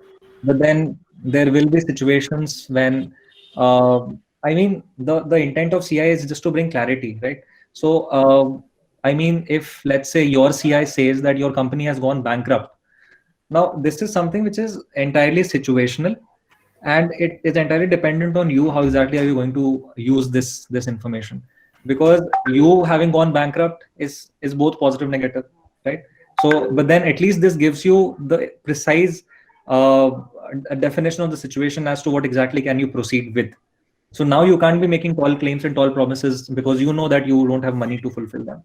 But then there will be situations when, I mean, the intent of CI is just to bring clarity, right? So, I mean, if let's say your CI says that your company has gone bankrupt, now this is something which is entirely situational, and it is entirely dependent on you. How exactly are you going to use this information? Because you having gone bankrupt is both positive, negative, right? So, but then at least this gives you the precise uh, definition of the situation as to what exactly can you proceed with. So now you can't be making tall claims and tall promises because you know that you don't have money to fulfill them,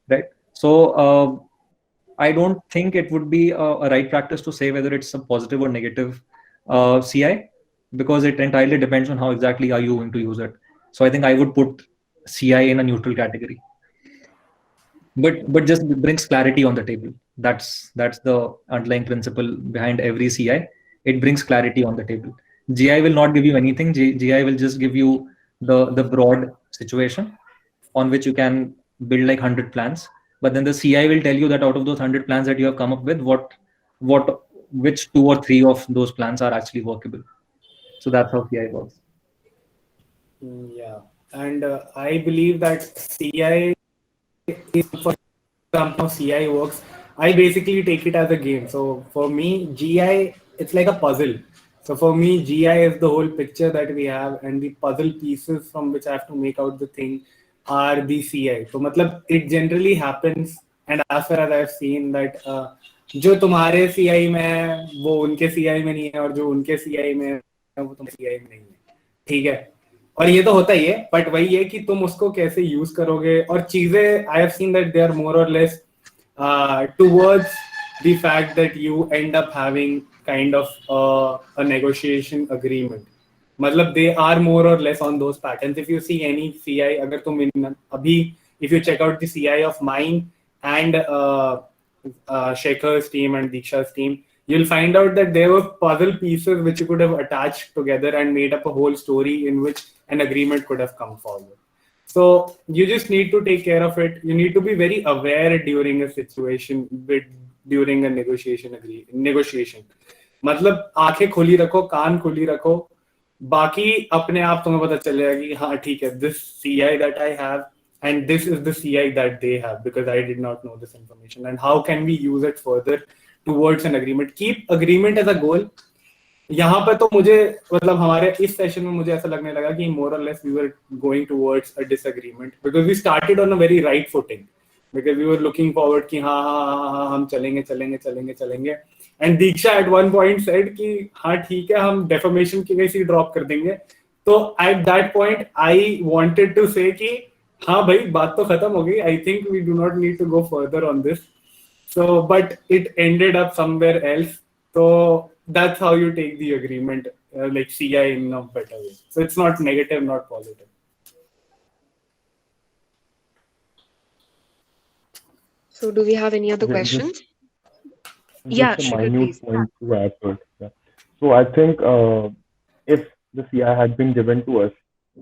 right? So I don't think it would be a right practice to say whether it's a positive or negative CI, because it entirely depends on how exactly are you going to use it. So I think I would put CI in a neutral category, but just brings clarity on the table. That's the underlying principle behind every CI. It brings clarity on the table. GI will not give you anything. GI will just give you the broad situation on which you can build like 100 plans. But then the CI will tell you that out of those 100 plans that you have come up with, which 2 or 3 of those plans are actually workable. So that's how CI works. Yeah, and I believe that CI is, for example, how CI works. I basically take it as a game. So for me, GI, it's like a puzzle. So for me, GI is the whole picture that we have, and the puzzle pieces from which I have to make out the thing are the CI. So matlab, it generally happens, and as far as I've seen that जो तुम्हारे CI में है वो उनके CI में नहीं है, और जो उनके CI में है वो तुम्हारे CI में नहीं है, ठीक है? और ये तो होता ही है, बट वही है कि तुम उसको कैसे यूज करोगे, और चीजें I have seen that they are more or less towards the fact that you end up having kind of a negotiation agreement. मतलब they are more or less on those patterns. If you see any CI, अगर तुम अभी if you check out the CI of mine and Shekhar's team and Diksha's team, you'll find out that there were puzzle pieces which you could have attached together and made up a whole story in which an agreement could have come forward. So you just need to take care of it. You need to be very aware during a situation, during a negotiation. मतलब आंखें खुली रखो, कान खुली रखो, बाकी अपने आप तुम्हें पता चलेगा कि हाँ ठीक है, this CI that I have and this is the CI that they have, because I did not know this information, and how can we use it further towards an agreement. Keep agreement as a goal. यहाँ पर तो मुझे मतलब हमारे इस session में मुझे ऐसा लगने लगा कि more or less we were going towards a disagreement, because we started on a very right footing, because we were looking forward कि हाँ हम चलेंगे, and Diksha at one point said कि हाँ ठीक है, हम defamation की वैसे ही drop कर देंगे. तो at that point I wanted to say कि हाँ भाई बात तो खत्म हो गई, I think we do not need to go further on this. So but it ended up somewhere else. So that's how you take the agreement, like CI in a better way. So it's not negative, not positive. So do we have any other questions? Yeah, Just a Shreya, minute please. point to add to it. Yeah. So I think if the CI had been given to us,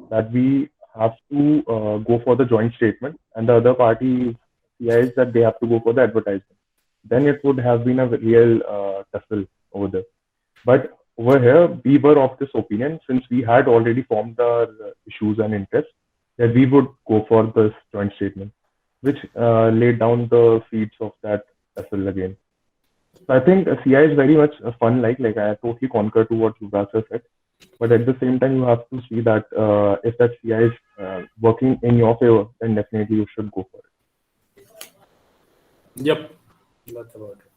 that we have to go for the joint statement, and the other party CIs that they have to go for the advertisement, then it would have been a real tussle over there. But over here, we were of this opinion, since we had already formed our issues and interests, that we would go for this joint statement. which laid down the seeds of that vessel again. So I think CI is very much fun. Like I totally concur to what Yuvraj has said. But at the same time, you have to see that if that CI is working in your favor, then definitely you should go for it. Yep, that's about it.